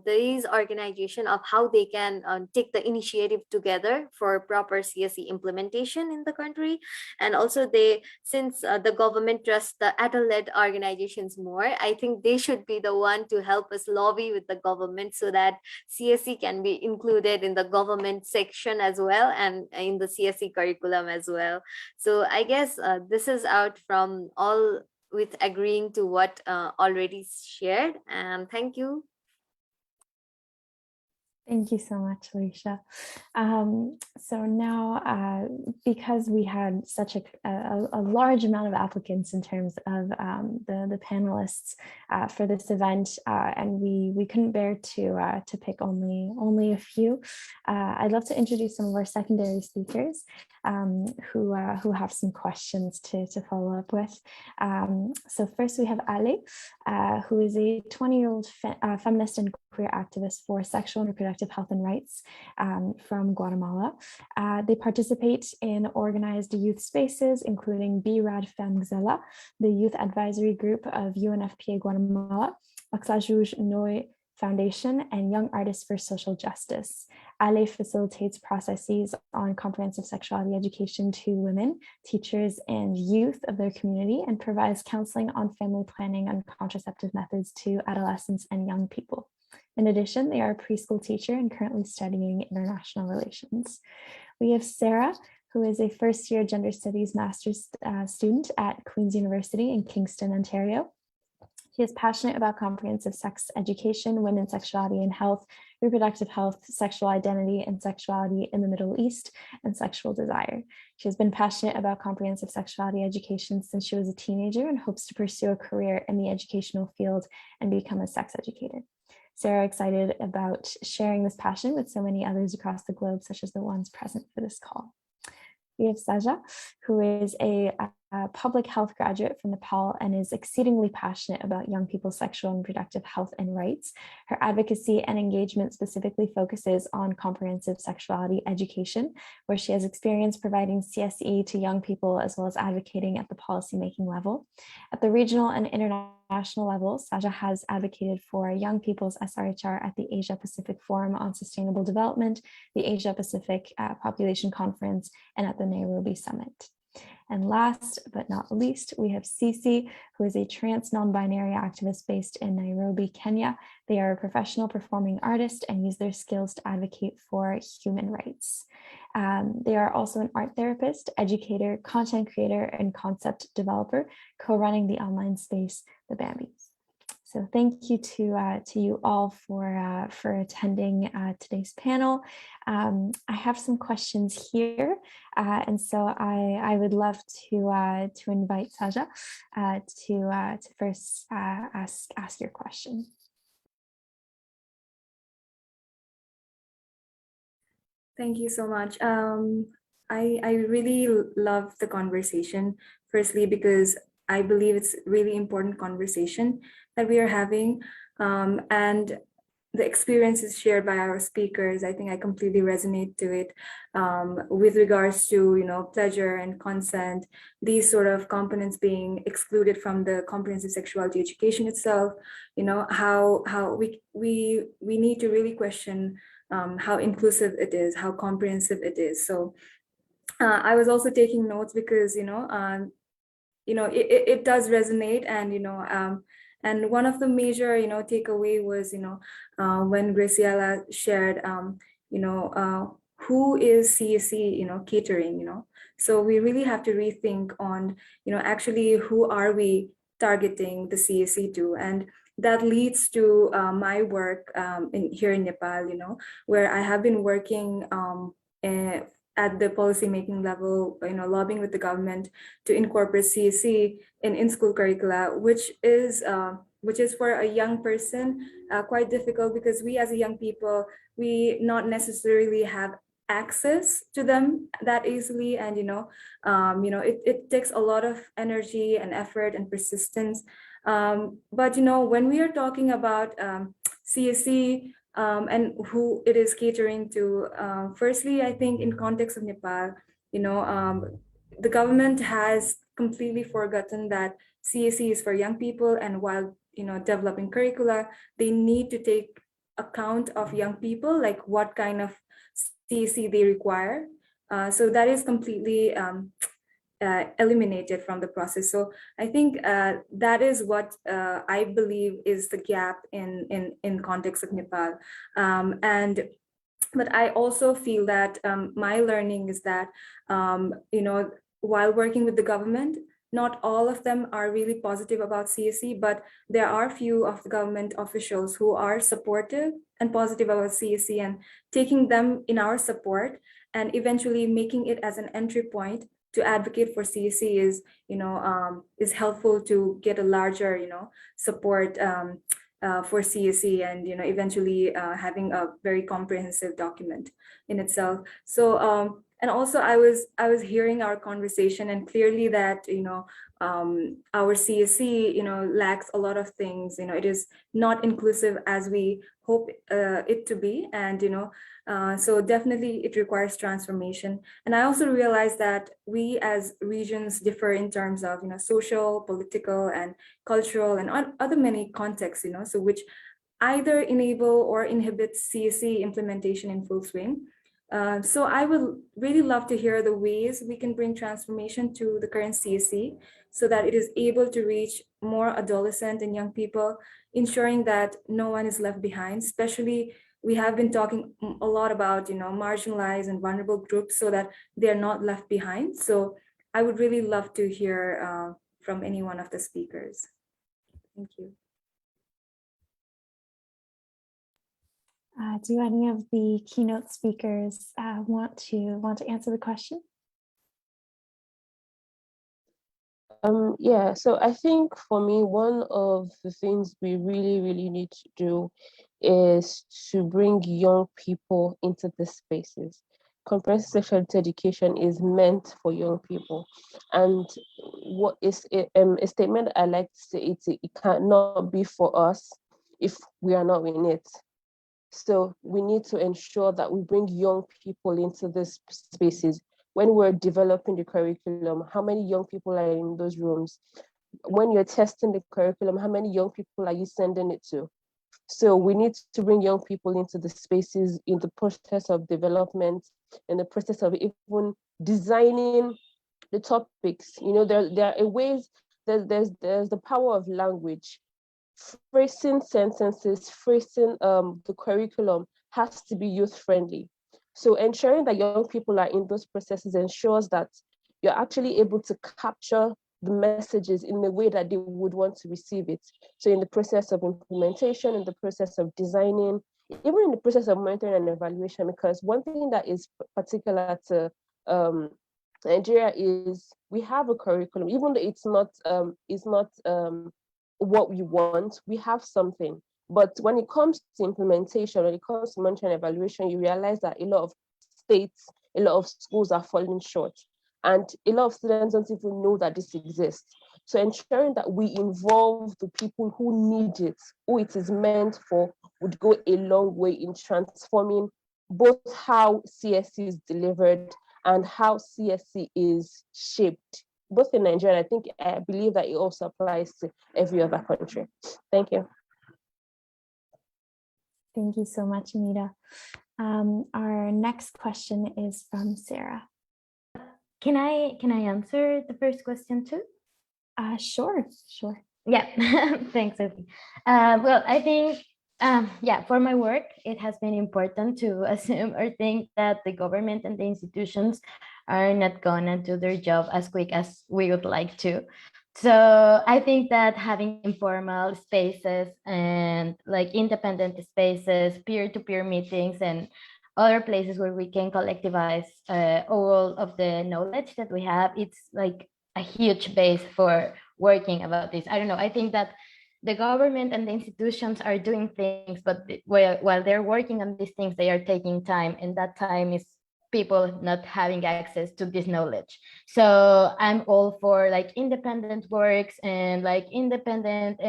these organizations of how they can take the initiative together for proper CSE implementation in the country. And also they, since the government trusts the adult-led organizations more, I think they should be the one to help us lobby with the government so that CSE can be included in the government section as well and in the CSE curriculum as well. So I guess this is out from all with agreeing to what already shared, and thank you. Thank you so much, Alicia. So now, because we had such a large amount of applicants in terms of the panelists for this event, and we couldn't bear to pick only a few, I'd love to introduce some of our secondary speakers who have some questions to follow up with. So first we have Ale, who is a 20-year-old feminist and queer activist for sexual and reproductive health and rights from Guatemala. They participate in organized youth spaces, including BRAD Femgzela, the youth advisory group of UNFPA Guatemala, Oxlajuj Noi Foundation, and Young Artists for Social Justice. Ale facilitates processes on comprehensive sexuality education to women, teachers, and youth of their community, and provides counseling on family planning and contraceptive methods to adolescents and young people. In addition, they are a preschool teacher and currently studying international relations. We have Sarah, who is a first-year gender studies master's student at Queen's University in Kingston, Ontario. She is passionate about comprehensive sex education, women's sexuality and health, reproductive health, sexual identity and sexuality in the Middle East, and sexual desire. She has been passionate about comprehensive sexuality education since she was a teenager and hopes to pursue a career in the educational field and become a sex educator. Sarah excited about sharing this passion with so many others across the globe, such as the ones present for this call. We have Saja, who is a public health graduate from Nepal and is exceedingly passionate about young people's sexual and reproductive health and rights. Her advocacy and engagement specifically focuses on comprehensive sexuality education, where she has experience providing CSE to young people as well as advocating at the policymaking level. At the regional and international level, Saja has advocated for young people's SRHR at the Asia Pacific Forum on Sustainable Development, the Asia Pacific Population Conference, and at the Nairobi Summit. And last but not least, we have Cece, who is a trans non-binary activist based in Nairobi, Kenya. They are a professional performing artist and use their skills to advocate for human rights. They are also an art therapist, educator, content creator, and concept developer, co-running the online space, The Bambis. So thank you to you all for attending today's panel. I have some questions here, and so I would love to invite Saja to first ask your question. Thank you so much. I really love the conversation, firstly, because I believe it's really important conversation that we are having. And the experiences shared by our speakers, I think I completely resonate to it with regards to, pleasure and consent, these sort of components being excluded from the comprehensive sexuality education itself, how we need to really question how inclusive it is, how comprehensive it is. So I was also taking notes because, it does resonate, and one of the major, takeaway was, when Graciela shared, who is CSE, catering, so we really have to rethink on, actually who are we targeting the CSE to, and that leads to my work here in Nepal, where I have been working at the policymaking level, lobbying with the government to incorporate CSE in school curricula, which is for a young person quite difficult, because we as a young people, we not necessarily have access to them that easily, and it takes a lot of energy and effort and persistence. But when we are talking about CSE and who it is catering to, firstly, I think in context of Nepal, the government has completely forgotten that CSE is for young people, and while developing curricula, they need to take account of young people, like what kind of CSE they require. So that is completely eliminated from the process. So I think that is what I believe is the gap in context of Nepal. But I also feel that my learning is that, while working with the government, not all of them are really positive about CSE, but there are few of the government officials who are supportive and positive about CSE, and taking them in our support and eventually making it as an entry point to advocate for CSE is helpful to get a larger, support for CSE, and eventually having a very comprehensive document in itself. So and also I was hearing our conversation, and clearly that our CSE lacks a lot of things. It is not inclusive as we hope it to be, and so definitely it requires transformation. And I also realized that we as regions differ in terms of social, political, and cultural, and other many contexts, so which either enable or inhibit CSE implementation in full swing. So I would really love to hear the ways we can bring transformation to the current CSE so that it is able to reach more adolescent and young people, ensuring that no one is left behind. Especially, we have been talking a lot about marginalized and vulnerable groups, so that they are not left behind. So I would really love to hear from any one of the speakers. Thank you. Do any of the keynote speakers want to answer the question? Yeah, so I think for me, one of the things we really, really need to do is to bring young people into the spaces. Comprehensive sexuality education is meant for young people. And what is a statement I like to say, it cannot be for us if we are not in it. So we need to ensure that we bring young people into these spaces. When we're developing the curriculum, how many young people are in those rooms? When you're testing the curriculum, how many young people are you sending it to? So we need to bring young people into the spaces in the process of development, in the process of even designing the topics. You know, there are ways, there's the power of language. Phrasing sentences, phrasing the curriculum has to be youth friendly. So ensuring that young people are in those processes ensures that you're actually able to capture the messages in the way that they would want to receive it. So in the process of implementation, in the process of designing, even in the process of monitoring and evaluation, because one thing that is particular to Nigeria is we have a curriculum, even though it's not what we want, we have something. But when it comes to implementation, when it comes to monitoring and evaluation, you realize that a lot of states, a lot of schools are falling short. And a lot of students don't even know that this exists. So ensuring that we involve the people who need it, who it is meant for, would go a long way in transforming both how CSC is delivered and how CSC is shaped, both in Nigeria. I believe that it also applies to every other country. Thank you. Thank you so much, Anita. Our next question is from Sarah. Can I answer the first question too? Sure. Yeah, thanks, Sophie. Well, I think, yeah, for my work, it has been important to assume or think that the government and the institutions are not gonna do their job as quick as we would like to. So I think that having informal spaces and like independent spaces, peer-to-peer meetings, and other places where we can collectivize all of the knowledge that we have, it's like a huge base for working about this. I don't know. I think that the government and the institutions are doing things, but while they're working on these things, they are taking time, and that time is people not having access to this knowledge. So I'm all for like independent works and like independent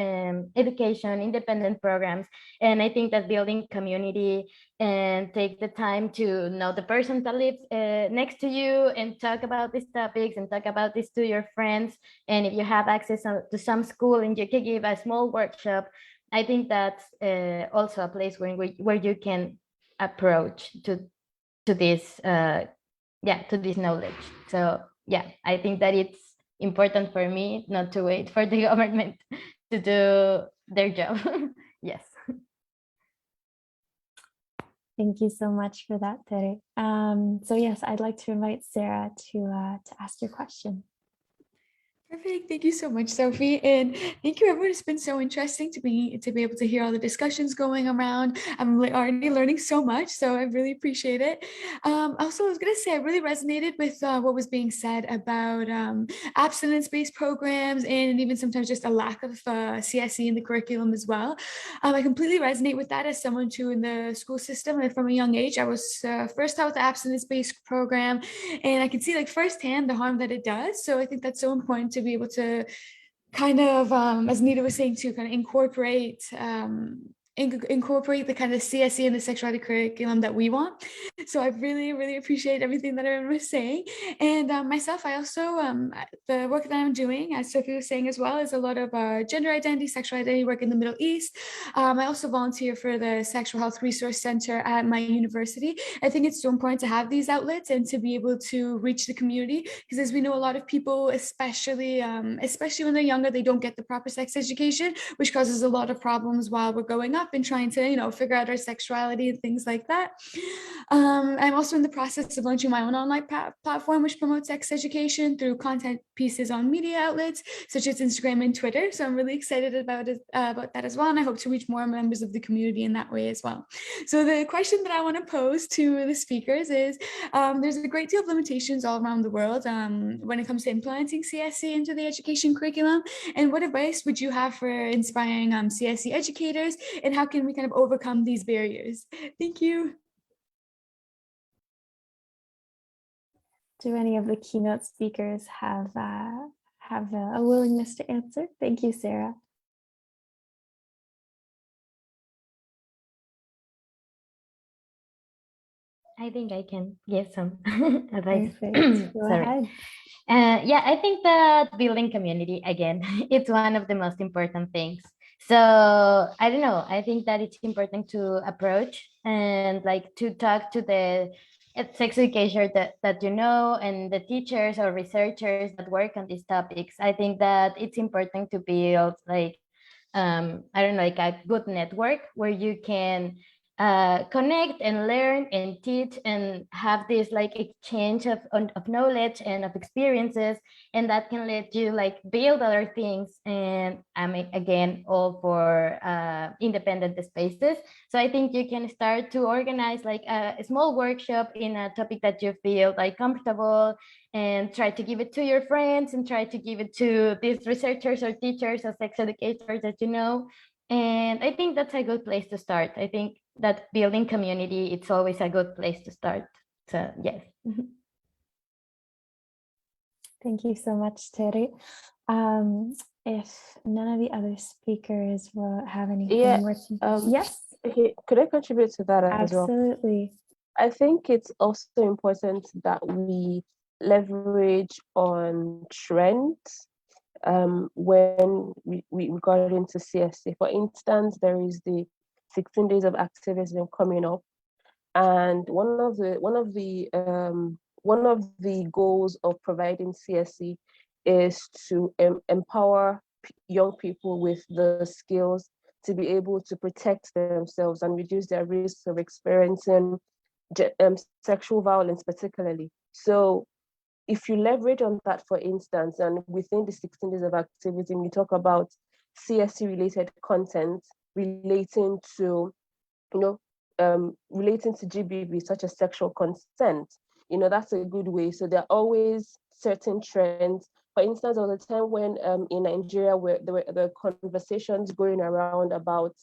education, independent programs. And I think that building community and take the time to know the person that lives next to you and talk about these topics and talk about this to your friends. And if you have access to some school and you can give a small workshop, I think that's also a place where you can approach to this to this knowledge. So yeah, I think that it's important for me not to wait for the government to do their job. Yes. Thank you so much for that, Tere. So yes, I'd like to invite Sarah to ask your question. Perfect. Thank you so much, Sophie. And thank you, everyone. It's been so interesting to be able to hear all the discussions going around. I'm already learning so much, so I really appreciate it. Also, I was going to say I really resonated with what was being said about abstinence-based programs and even sometimes just a lack of CSE in the curriculum as well. I completely resonate with that as someone too in the school system. And from a young age, I was first taught with the abstinence-based program, and I can see like firsthand the harm that it does. So I think that's so important to be able to kind of, as Nita was saying too, kind of incorporate the kind of CSE and the sexuality curriculum that we want. So I really, really appreciate everything that everyone was saying. And myself, I also, the work that I'm doing, as Sophie was saying as well, is a lot of gender identity, sexual identity work in the Middle East. I also volunteer for the Sexual Health Resource Center at my university. I think it's so important to have these outlets and to be able to reach the community, because as we know, a lot of people, especially when they're younger, they don't get the proper sex education, which causes a lot of problems while we're growing up. up and trying to, figure out our sexuality and things like that. I'm also in the process of launching my own online platform, which promotes sex education through content pieces on media outlets such as Instagram and Twitter. So I'm really excited about that as well. And I hope to reach more members of the community in that way as well. So the question that I want to pose to the speakers is, there's a great deal of limitations all around the world when it comes to implementing CSE into the education curriculum. And what advice would you have for inspiring CSE educators, and how can we kind of overcome these barriers? Thank you. Do any of the keynote speakers have a willingness to answer? Thank you, Sarah. I think I can give some advice. Perfect. Go Sorry. ahead. Yeah, I think that building community, again, it's one of the most important things. So I don't know, I think that it's important to approach and like to talk to the sex educator that you know, and the teachers or researchers that work on these topics. I think that it's important to build like, I don't know, like a good network where you can connect and learn and teach and have this like exchange of knowledge and of experiences, and that can let you like build other things. And I'm again all for independent spaces. So I think you can start to organize like a small workshop in a topic that you feel like comfortable, and try to give it to your friends and try to give it to these researchers or teachers or sex educators that you know. And I think that's a good place to start. I think that building community, it's always a good place to start. So yes. Thank you so much, Terry. If none of the other speakers will have anything more to... Yes, could I contribute to that as well? absolutely. I think it's also important that we leverage on trends when we got into CSC. For instance, there is the 16 days of activism coming up, and one of the goals of providing CSC is to empower young people with the skills to be able to protect themselves and reduce their risks of experiencing sexual violence, particularly. So if you leverage on that, for instance, and within the 16 days of activism, you talk about CSC related content relating to, relating to GBV, such as sexual consent, that's a good way. So there are always certain trends. For instance, there was a time when in Nigeria where there were conversations going around about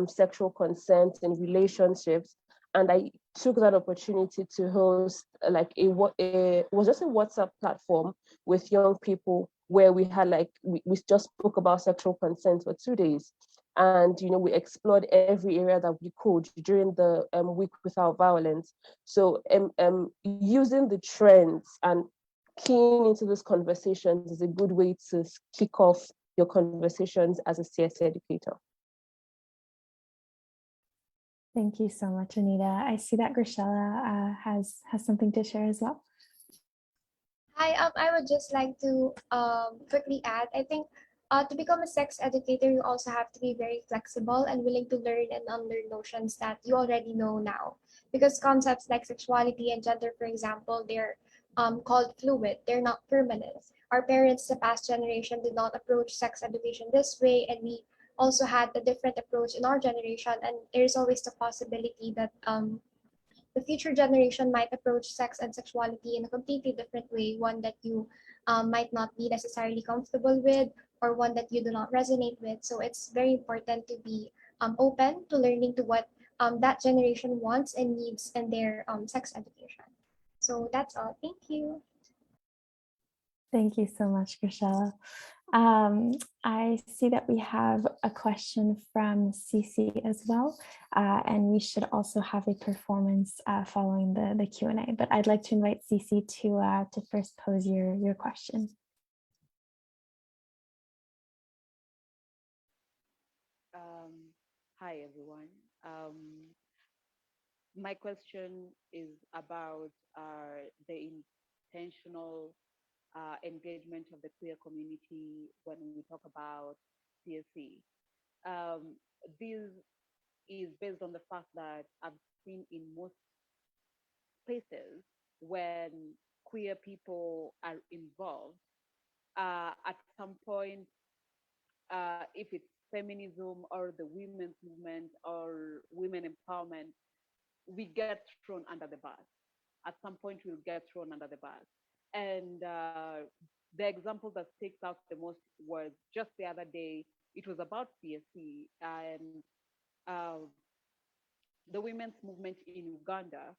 sexual consent in relationships, and I took that opportunity to host like it was just a WhatsApp platform with young people where we had like we just spoke about sexual consent for 2 days, and we explored every area that we could during the week without violence. So using the trends and keying into these conversations is a good way to kick off your conversations as a CS educator. Thank you so much, Anita. I see that Grishela has something to share as well. Hi, I would just like to quickly add, I think to become a sex educator, you also have to be very flexible and willing to learn and unlearn notions that you already know now. Because concepts like sexuality and gender, for example, they're called fluid, they're not permanent. Our parents, the past generation, did not approach sex education this way, and we also had a different approach in our generation. And there's always the possibility that the future generation might approach sex and sexuality in a completely different way, one that you might not be necessarily comfortable with, or one that you do not resonate with. So it's very important to be open to learning to what that generation wants and needs in their sex education. So that's all. Thank you. Thank you so much, Grishela. I see that we have a question from Cece as well, and we should also have a performance following the Q&A, but I'd like to invite Cece to first pose your question. Hi, everyone. My question is about the intentional engagement of the queer community when we talk about CSE. These is based on the fact that I've seen in most places when queer people are involved, at some point, if it's feminism or the women's movement or women empowerment, we get thrown under the bus. At some point, we'll get thrown under the bus. And the example that sticks out the most was just the other day. It was about CSC, and uh, the women's movement in Uganda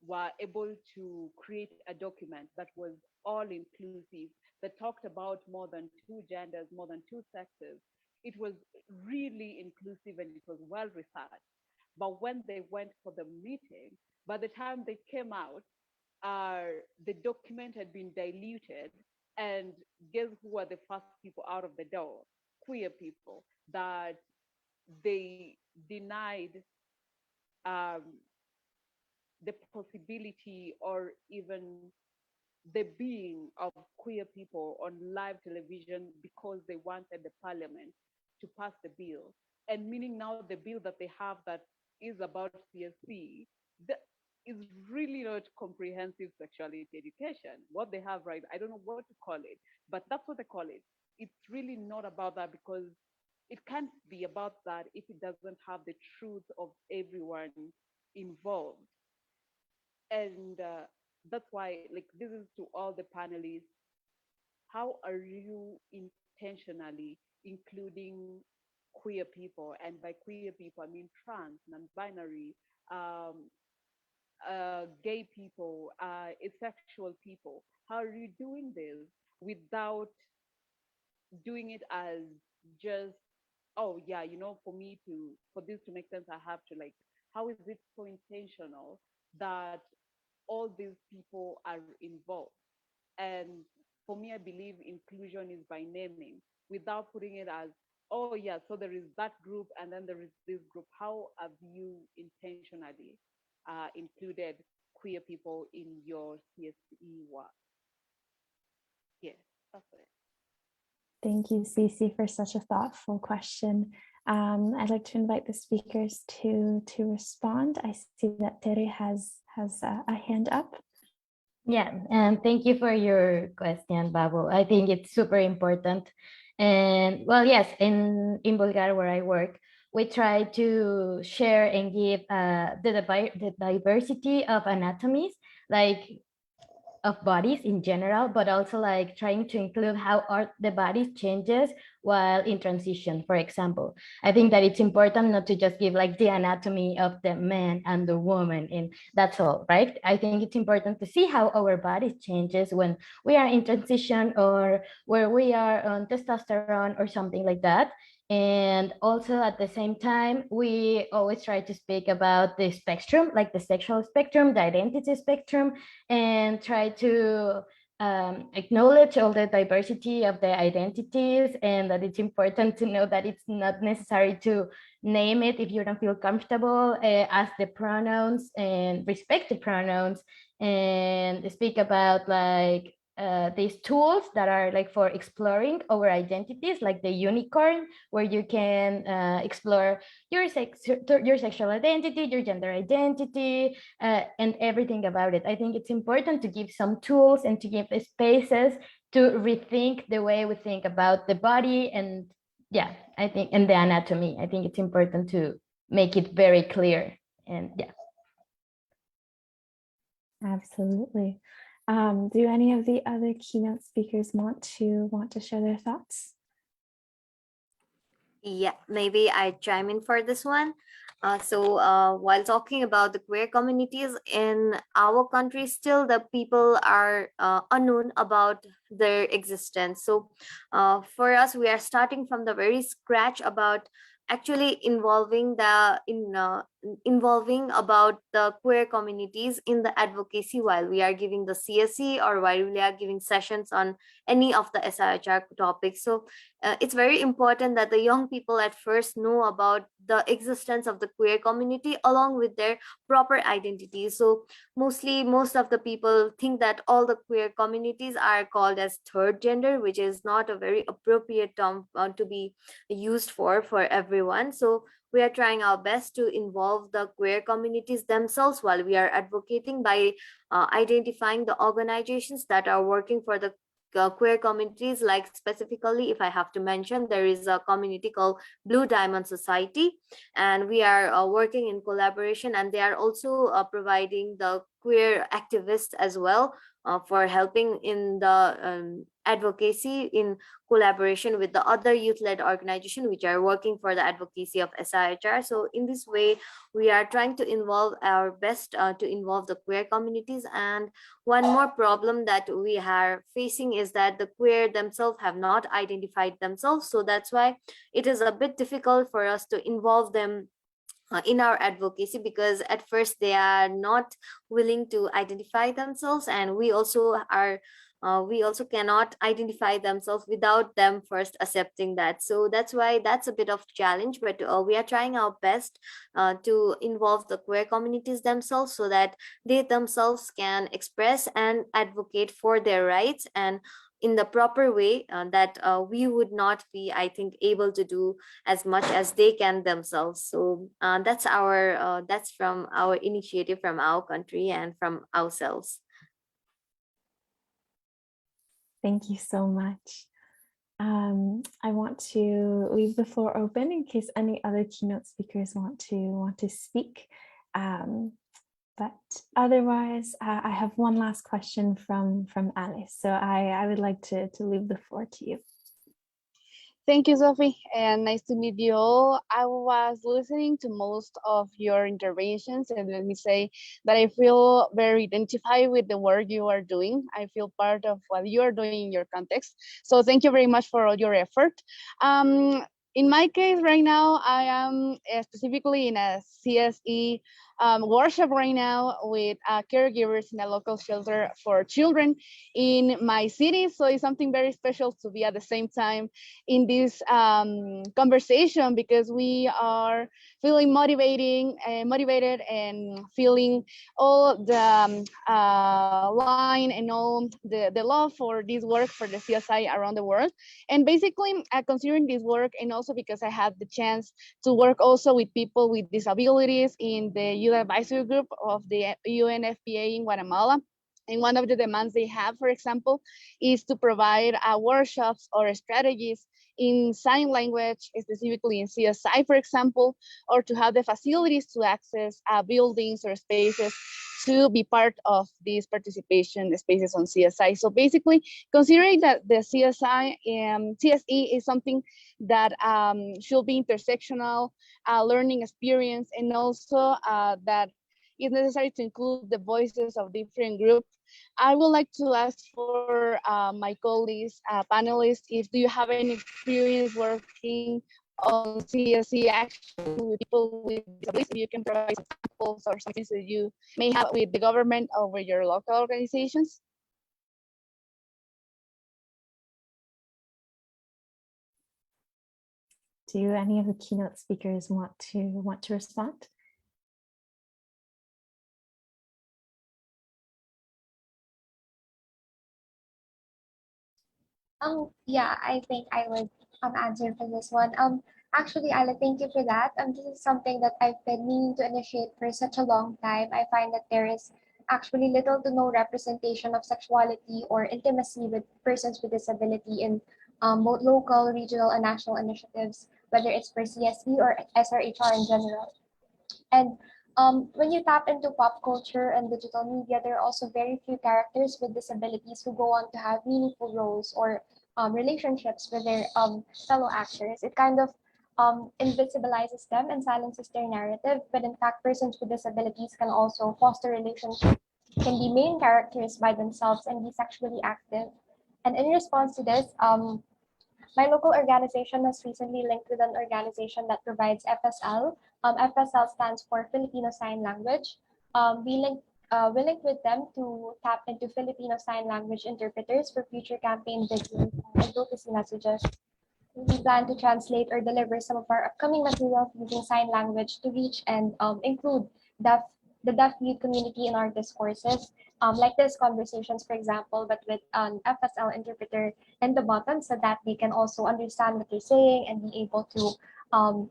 were able to create a document that was all inclusive, that talked about more than two genders, more than two sexes. It was really inclusive and it was well researched. But when they went for the meeting, by the time they came out, the document had been diluted. And guess who were the first people out of the door? Queer people, that they denied um, the possibility or even the being of queer people on live television because they wanted the parliament to pass the bill. And meaning now the bill that they have that is about CSC that is really not comprehensive sexuality education. What they have, right? I don't know what to call it, but that's what they call it. It's really not about that because it can't be about that if it doesn't have the truth of everyone involved. And that's why, like, this is to all the panelists. How are you intentionally including queer people? And by queer people, I mean trans, non-binary, um, gay people, asexual people. How are you doing this without doing it as just, oh yeah, for me to, for this to make sense, I have to, like, how is it so intentional that all these people are involved? And for me, I believe inclusion is by naming without putting it as, oh yeah, so there is that group and then there is this group. How have you intentionally included queer people in your CSE work? Yes, that's it. Thank you, Cece, for such a thoughtful question. I'd like to invite the speakers to respond. I see that Tere has a hand up. Yeah, and thank you for your question, Babu. I think it's super important. And well, yes, in Bulgaria where I work, we try to share and give the diversity of anatomies, like of bodies in general, but also like trying to include how the body changes while in transition, for example. I think that it's important not to just give like the anatomy of the man and the woman and that's all, right? I think it's important to see how our body changes when we are in transition or where we are on testosterone or something like that. And also at the same time, we always try to speak about the spectrum, like the sexual spectrum, the identity spectrum, and try to acknowledge all the diversity of the identities and that it's important to know that it's not necessary to name it if you don't feel comfortable, ask the pronouns and respect the pronouns and speak about like these tools that are like for exploring our identities, like the unicorn, where you can explore your sexual identity, your gender identity, and everything about it. I think it's important to give some tools and to give the spaces to rethink the way we think about the body and yeah, I think, and the anatomy. I think it's important to make it very clear and yeah. Absolutely. Do any of the other keynote speakers want to share their thoughts? Yeah, maybe I chime in for this one. While talking about the queer communities in our country, still the people are unknown about their existence. So for us, we are starting from the very scratch about actually involving about the queer communities in the advocacy while we are giving the CSE or while we are giving sessions on any of the SIHR topics. So it's very important that the young people at first know about the existence of the queer community along with their proper identity. So mostly most of the people think that all the queer communities are called as third gender, which is not a very appropriate term to be used for everyone. So we are trying our best to involve the queer communities themselves while we are advocating by identifying the organizations that are working for the queer communities. Like specifically, if I have to mention, there is a community called Blue Diamond Society, and we are working in collaboration, and they are also providing the queer activists as well for helping in the advocacy in collaboration with the other youth-led organization which are working for the advocacy of SIHR. So in this way, we are trying to involve our best to involve the queer communities. And one more problem that we are facing is that the queer themselves have not identified themselves. So that's why it is a bit difficult for us to involve them in our advocacy, because at first they are not willing to identify themselves, and we also cannot identify themselves without them first accepting that. So that's why that's a bit of challenge, but we are trying our best to involve the queer communities themselves so that they themselves can express and advocate for their rights, and in the proper way that we would not be, I think, able to do as much as they can themselves. So that's from our initiative, from our country and from ourselves. Thank you so much. I want to leave the floor open in case any other keynote speakers want to speak. But otherwise, I have one last question from Alice. So I would like to leave the floor to you. Thank you, Sophie, and nice to meet you all. I was listening to most of your interventions, and let me say that I feel very identified with the work you are doing. I feel part of what you are doing in your context. So thank you very much for all your effort. In my case right now, I am specifically in a CSE workshop right now with caregivers in a local shelter for children in my city. So it's something very special to be at the same time in this conversation, because we are feeling motivated and feeling all the line and all the love for this work for the CSI around the world. And basically considering this work, and also because I had the chance to work also with people with disabilities in the youth advisory group of the UNFPA in Guatemala. And one of the demands they have, for example, is to provide workshops or strategies in sign language, specifically in CSI, for example, or to have the facilities to access buildings or spaces to be part of these participation spaces on CSI. So basically, considering that the CSE is something that should be intersectional learning experience, and also that it's necessary to include the voices of different groups. I would like to ask for my colleagues, panelists, if do you have any experience working on CSE action with people with disabilities? You can provide examples or something that you may have with the government or with your local organizations. Do any of the keynote speakers want to respond? Yeah, I think I would answer for this one. Actually, Ala, thank you for that. This is something that I've been meaning to initiate for such a long time. I find that there is actually little to no representation of sexuality or intimacy with persons with disability in both local, regional, and national initiatives, whether it's for CSE or SRHR in general. And when you tap into pop culture and digital media, there are also very few characters with disabilities who go on to have meaningful roles or relationships with their fellow actors. It kind of invisibilizes them and silences their narrative. But in fact, persons with disabilities can also foster relationships, can be main characters by themselves, and be sexually active. And in response to this, my local organization has recently linked with an organization that provides FSL. FSL stands for Filipino Sign Language. We linked with them to tap into Filipino Sign Language interpreters for future campaign videos and advocacy messages. We plan to translate or deliver some of our upcoming materials using sign language to reach and include deaf, the deaf mute community in our discourses, like this conversations, for example, but with an FSL interpreter in the bottom so that they can also understand what you're saying and be able to, um,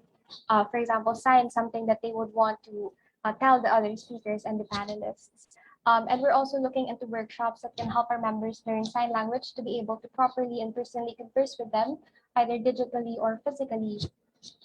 for example, sign something that they would want to tell the other speakers and the panelists. And we're also looking into workshops that can help our members learn sign language to be able to properly and personally converse with them, either digitally or physically,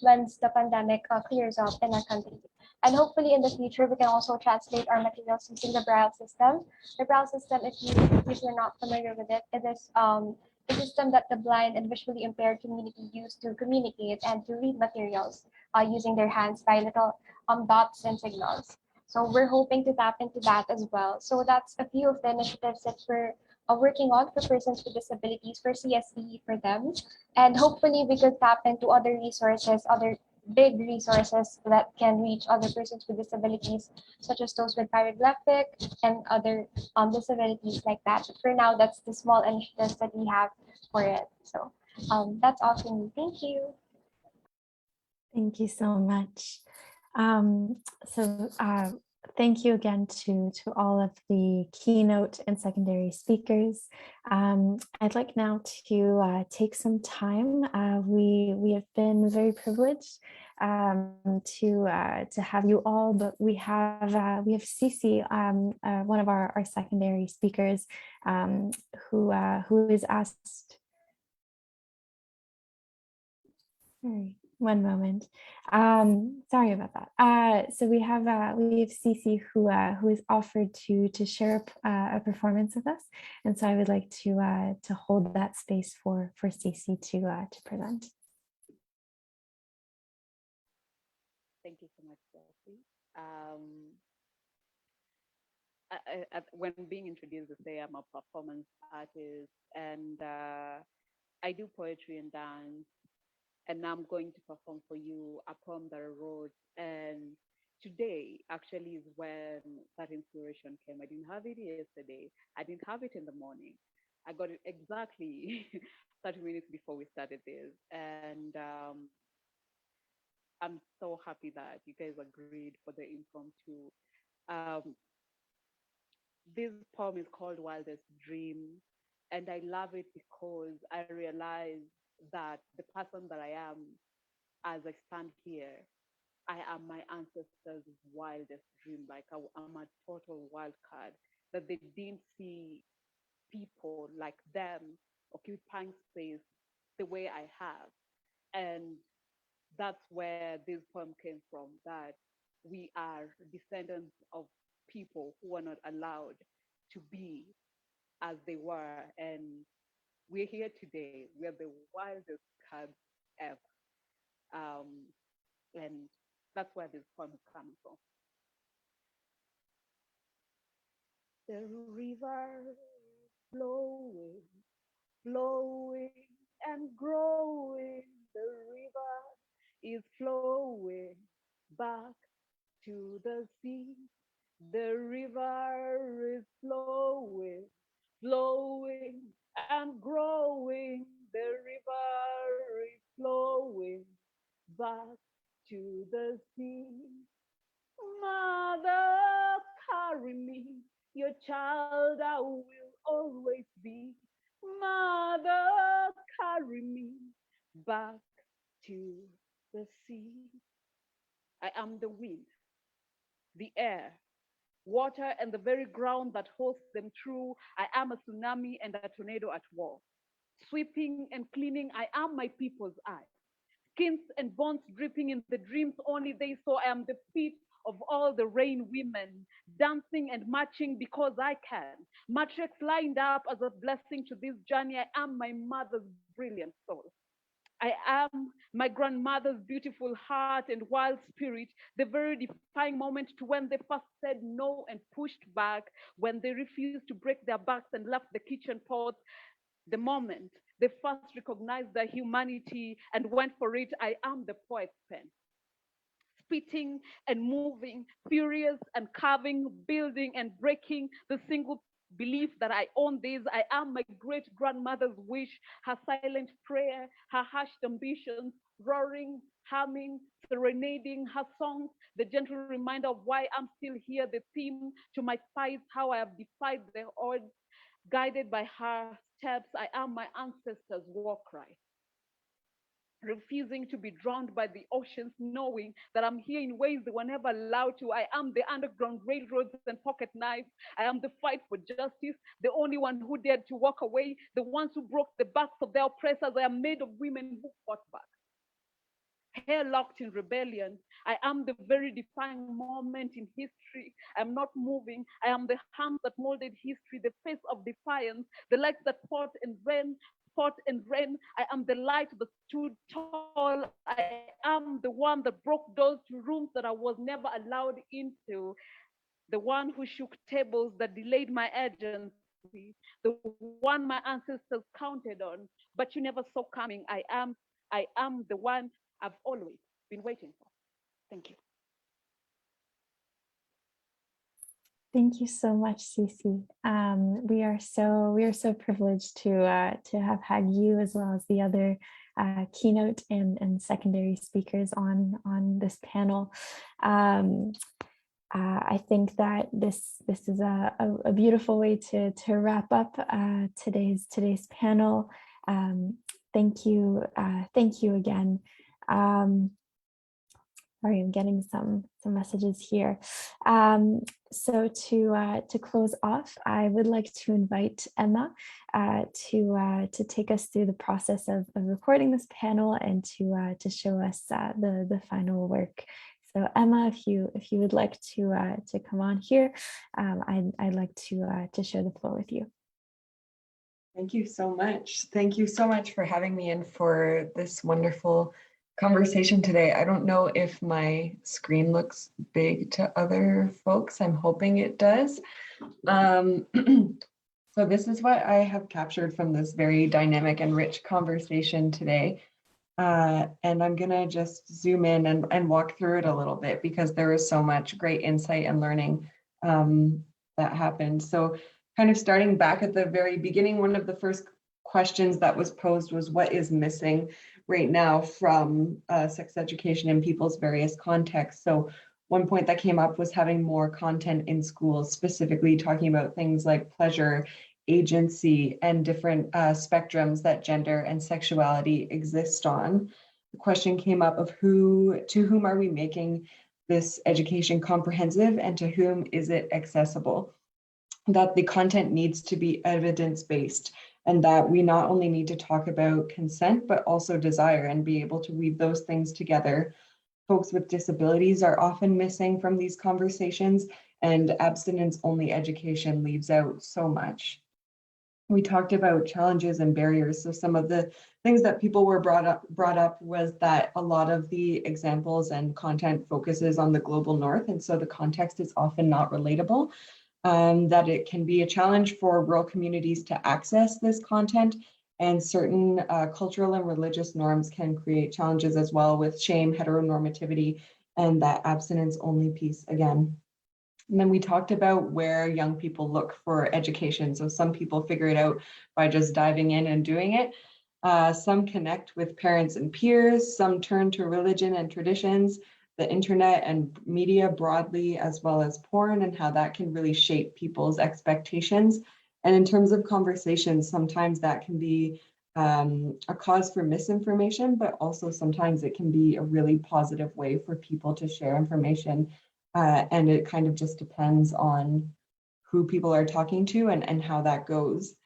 once the pandemic clears up in our country. And hopefully in the future, we can also translate our materials using the Braille system. The Braille system, if you're not familiar with it, it is the system that the blind and visually impaired community use to communicate and to read materials using their hands by little dots and signals. So we're hoping to tap into that as well. So that's a few of the initiatives that we're working on for persons with disabilities, for CSE for them. And hopefully we could tap into other resources, other big resources that can reach other persons with disabilities, such as those with pyroglyphic and other disabilities like that. But for now, that's the small initiatives that we have for it. So that's all for me. Thank you. Thank you so much. Um, so thank you again to all of the keynote and secondary speakers. I'd like now to take some time. We have been very privileged to have you all, but we have Cece, one of our secondary speakers, who is asked. Sorry, one moment. Sorry about that. So we have Cece who is offered to share a performance with us, and so I would like to hold that space for Cece to present. Thank you so much, Sophie. When being introduced, I say I'm a performance artist, and I do poetry and dance. And I'm going to perform for you a poem that I wrote. And today actually is when that inspiration came. I didn't have it yesterday. I didn't have it in the morning. I got it exactly 30 minutes before we started this. And I'm so happy that you guys agreed for the impromptu. Um, this poem is called Wildest Dream. And I love it because I realize that the person that I am as I stand here, I am my ancestors' wildest dream. Like I'm a total wild card that they didn't see people like them occupying space the way I have. And that's where this poem came from, that we are descendants of people who were not allowed to be as they were. And we're here today. We're the wildest cards ever. Um, and that's where this poem is coming from. The river flowing, flowing and growing. The river is flowing back to the sea. The river is flowing, flowing and growing. The river is flowing back to the sea. Mother, carry me, your child I will always be. Mother, carry me back to the sea. I am the wind, the air, water, and the very ground that hosts them true. I am a tsunami and a tornado at war. Sweeping and cleaning, I am my people's eye. Skins and bones dripping in the dreams only they saw. I am the feet of all the rain women, dancing and marching because I can. Matrix lined up as a blessing to this journey. I am my mother's brilliant soul. I am my grandmother's beautiful heart and wild spirit, the very defying moment to when they first said no and pushed back, when they refused to break their backs and left the kitchen pots, the moment they first recognized their humanity and went for it. I am the poet's pen, spitting and moving, furious and carving, building and breaking, the single belief that I own this. I am my great grandmother's wish, her silent prayer, her hushed ambitions, roaring, humming, serenading her songs, the gentle reminder of why I'm still here, the theme to my fights, how I have defied the odds, guided by her steps. I am my ancestors' war cry, refusing to be drowned by the oceans, knowing that I'm here in ways they were never allowed to. I am the underground railroads and pocket knives. I am the fight for justice, the only one who dared to walk away, the ones who broke the backs of their oppressors. I am made of women who fought back, hair locked in rebellion. I am the very defining moment in history. I'm not moving. I am the hands that molded history, the face of defiance, the lights that fought and ran. I am the light that stood tall. I am the one that broke doors to rooms that I was never allowed into, the one who shook tables that delayed my agency, the one my ancestors counted on, but you never saw coming. I am the one I've always been waiting for. Thank you. Thank you so much, Cece. We are so privileged to have had you as well as the other keynote and secondary speakers on this panel. I think that this is a beautiful way to wrap up today's panel. Thank you again. Sorry, I'm getting some messages here. So to close off, I would like to invite Emma to take us through the process of recording this panel and to show us the final work. So Emma, if you would like to come on here, I'd like to share the floor with you. Thank you so much. Thank you so much for having me in for this wonderful conversation today. I don't know if my screen looks big to other folks. I'm hoping it does. So this is what I have captured from this very dynamic and rich conversation today. And I'm gonna just zoom in and walk through it a little bit because there was so much great insight and learning that happened. So kind of starting back at the very beginning, one of the first questions that was posed was what is missing right now from sex education in people's various contexts. So one point that came up was having more content in schools, specifically talking about things like pleasure, agency, and different spectrums that gender and sexuality exist on. The question came up of to whom are we making this education comprehensive and to whom is it accessible? That the content needs to be evidence-based and that we not only need to talk about consent, but also desire and be able to weave those things together. Folks with disabilities are often missing from these conversations, and abstinence-only education leaves out so much. We talked about challenges and barriers. So some of the things that people were brought up was that a lot of the examples and content focuses on the global north, and so the context is often not relatable. That it can be a challenge for rural communities to access this content, and certain cultural and religious norms can create challenges as well with shame, heteronormativity, and that abstinence only piece again. And then we talked about where young people look for education. So some people figure it out by just diving in and doing it. Some connect with parents and peers, some turn to religion and traditions, the internet and media broadly, as well as porn, and how that can really shape people's expectations. And in terms of conversations, sometimes that can be a cause for misinformation, but also sometimes it can be a really positive way for people to share information. And it kind of just depends on who people are talking to and how that goes.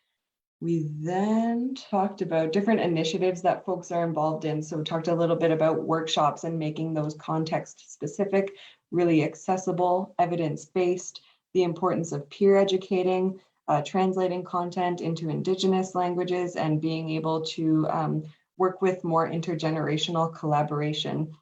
We then talked about different initiatives that folks are involved in. So we talked a little bit about workshops and making those context specific, really accessible, evidence-based, the importance of peer educating, translating content into Indigenous languages, and being able to work with more intergenerational collaboration.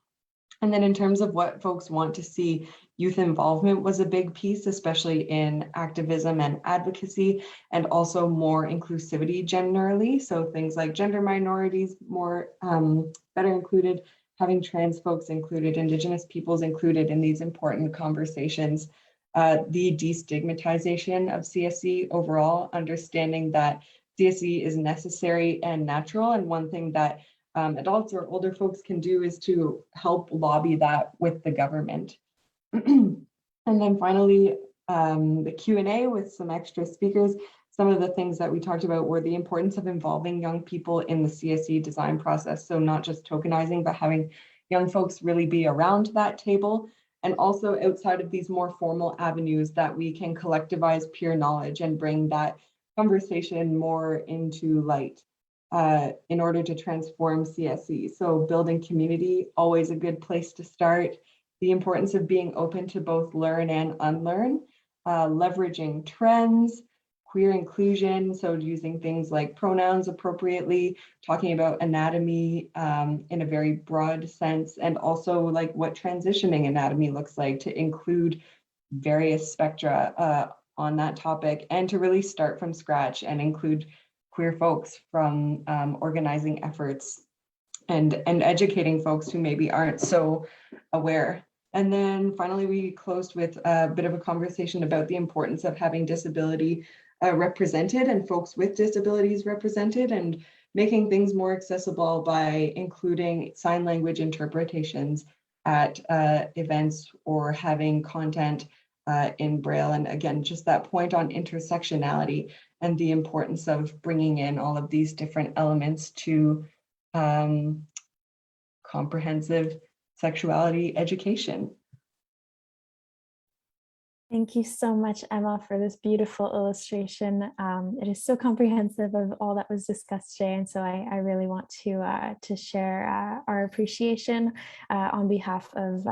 And then in terms of what folks want to see, youth involvement was a big piece, especially in activism and advocacy, and also more inclusivity generally. So things like gender minorities more better included, having trans folks included, Indigenous peoples included in these important conversations. the destigmatization of CSE overall, understanding that CSE is necessary and natural. And one thing that adults or older folks can do is to help lobby that with the government. And then finally, the Q&A with some extra speakers. Some of the things that we talked about were the importance of involving young people in the CSE design process. So not just tokenizing, but having young folks really be around that table. And also outside of these more formal avenues that we can collectivize peer knowledge and bring that conversation more into light in order to transform CSE. So building community, always a good place to start. The importance of being open to both learn and unlearn, leveraging trends, queer inclusion, so using things like pronouns appropriately, talking about anatomy in a very broad sense, and also like what transitioning anatomy looks like to include various spectra on that topic, and to really start from scratch and include queer folks from organizing efforts and educating folks who maybe aren't so aware. And then finally, we closed with a bit of a conversation about the importance of having disability represented and folks with disabilities represented, and making things more accessible by including sign language interpretations at events or having content in Braille. And again, just that point on intersectionality and the importance of bringing in all of these different elements to comprehensive sexuality education. Thank you so much, Emma, for this beautiful illustration. It is so comprehensive of all that was discussed today, and so I really want to share our appreciation on behalf of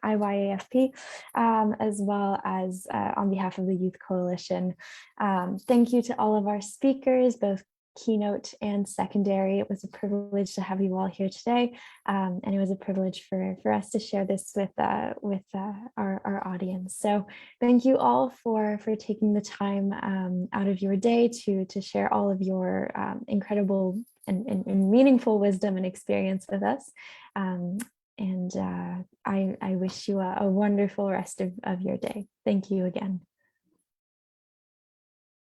IYAFP, as well as on behalf of the Youth Coalition. Thank you to all of our speakers, both keynote and secondary. It was a privilege to have you all here today, and it was a privilege for us to share this with our audience. So thank you all for taking the time out of your day to share all of your incredible and meaningful wisdom and experience with us. I wish you a wonderful rest of your day. Thank you again.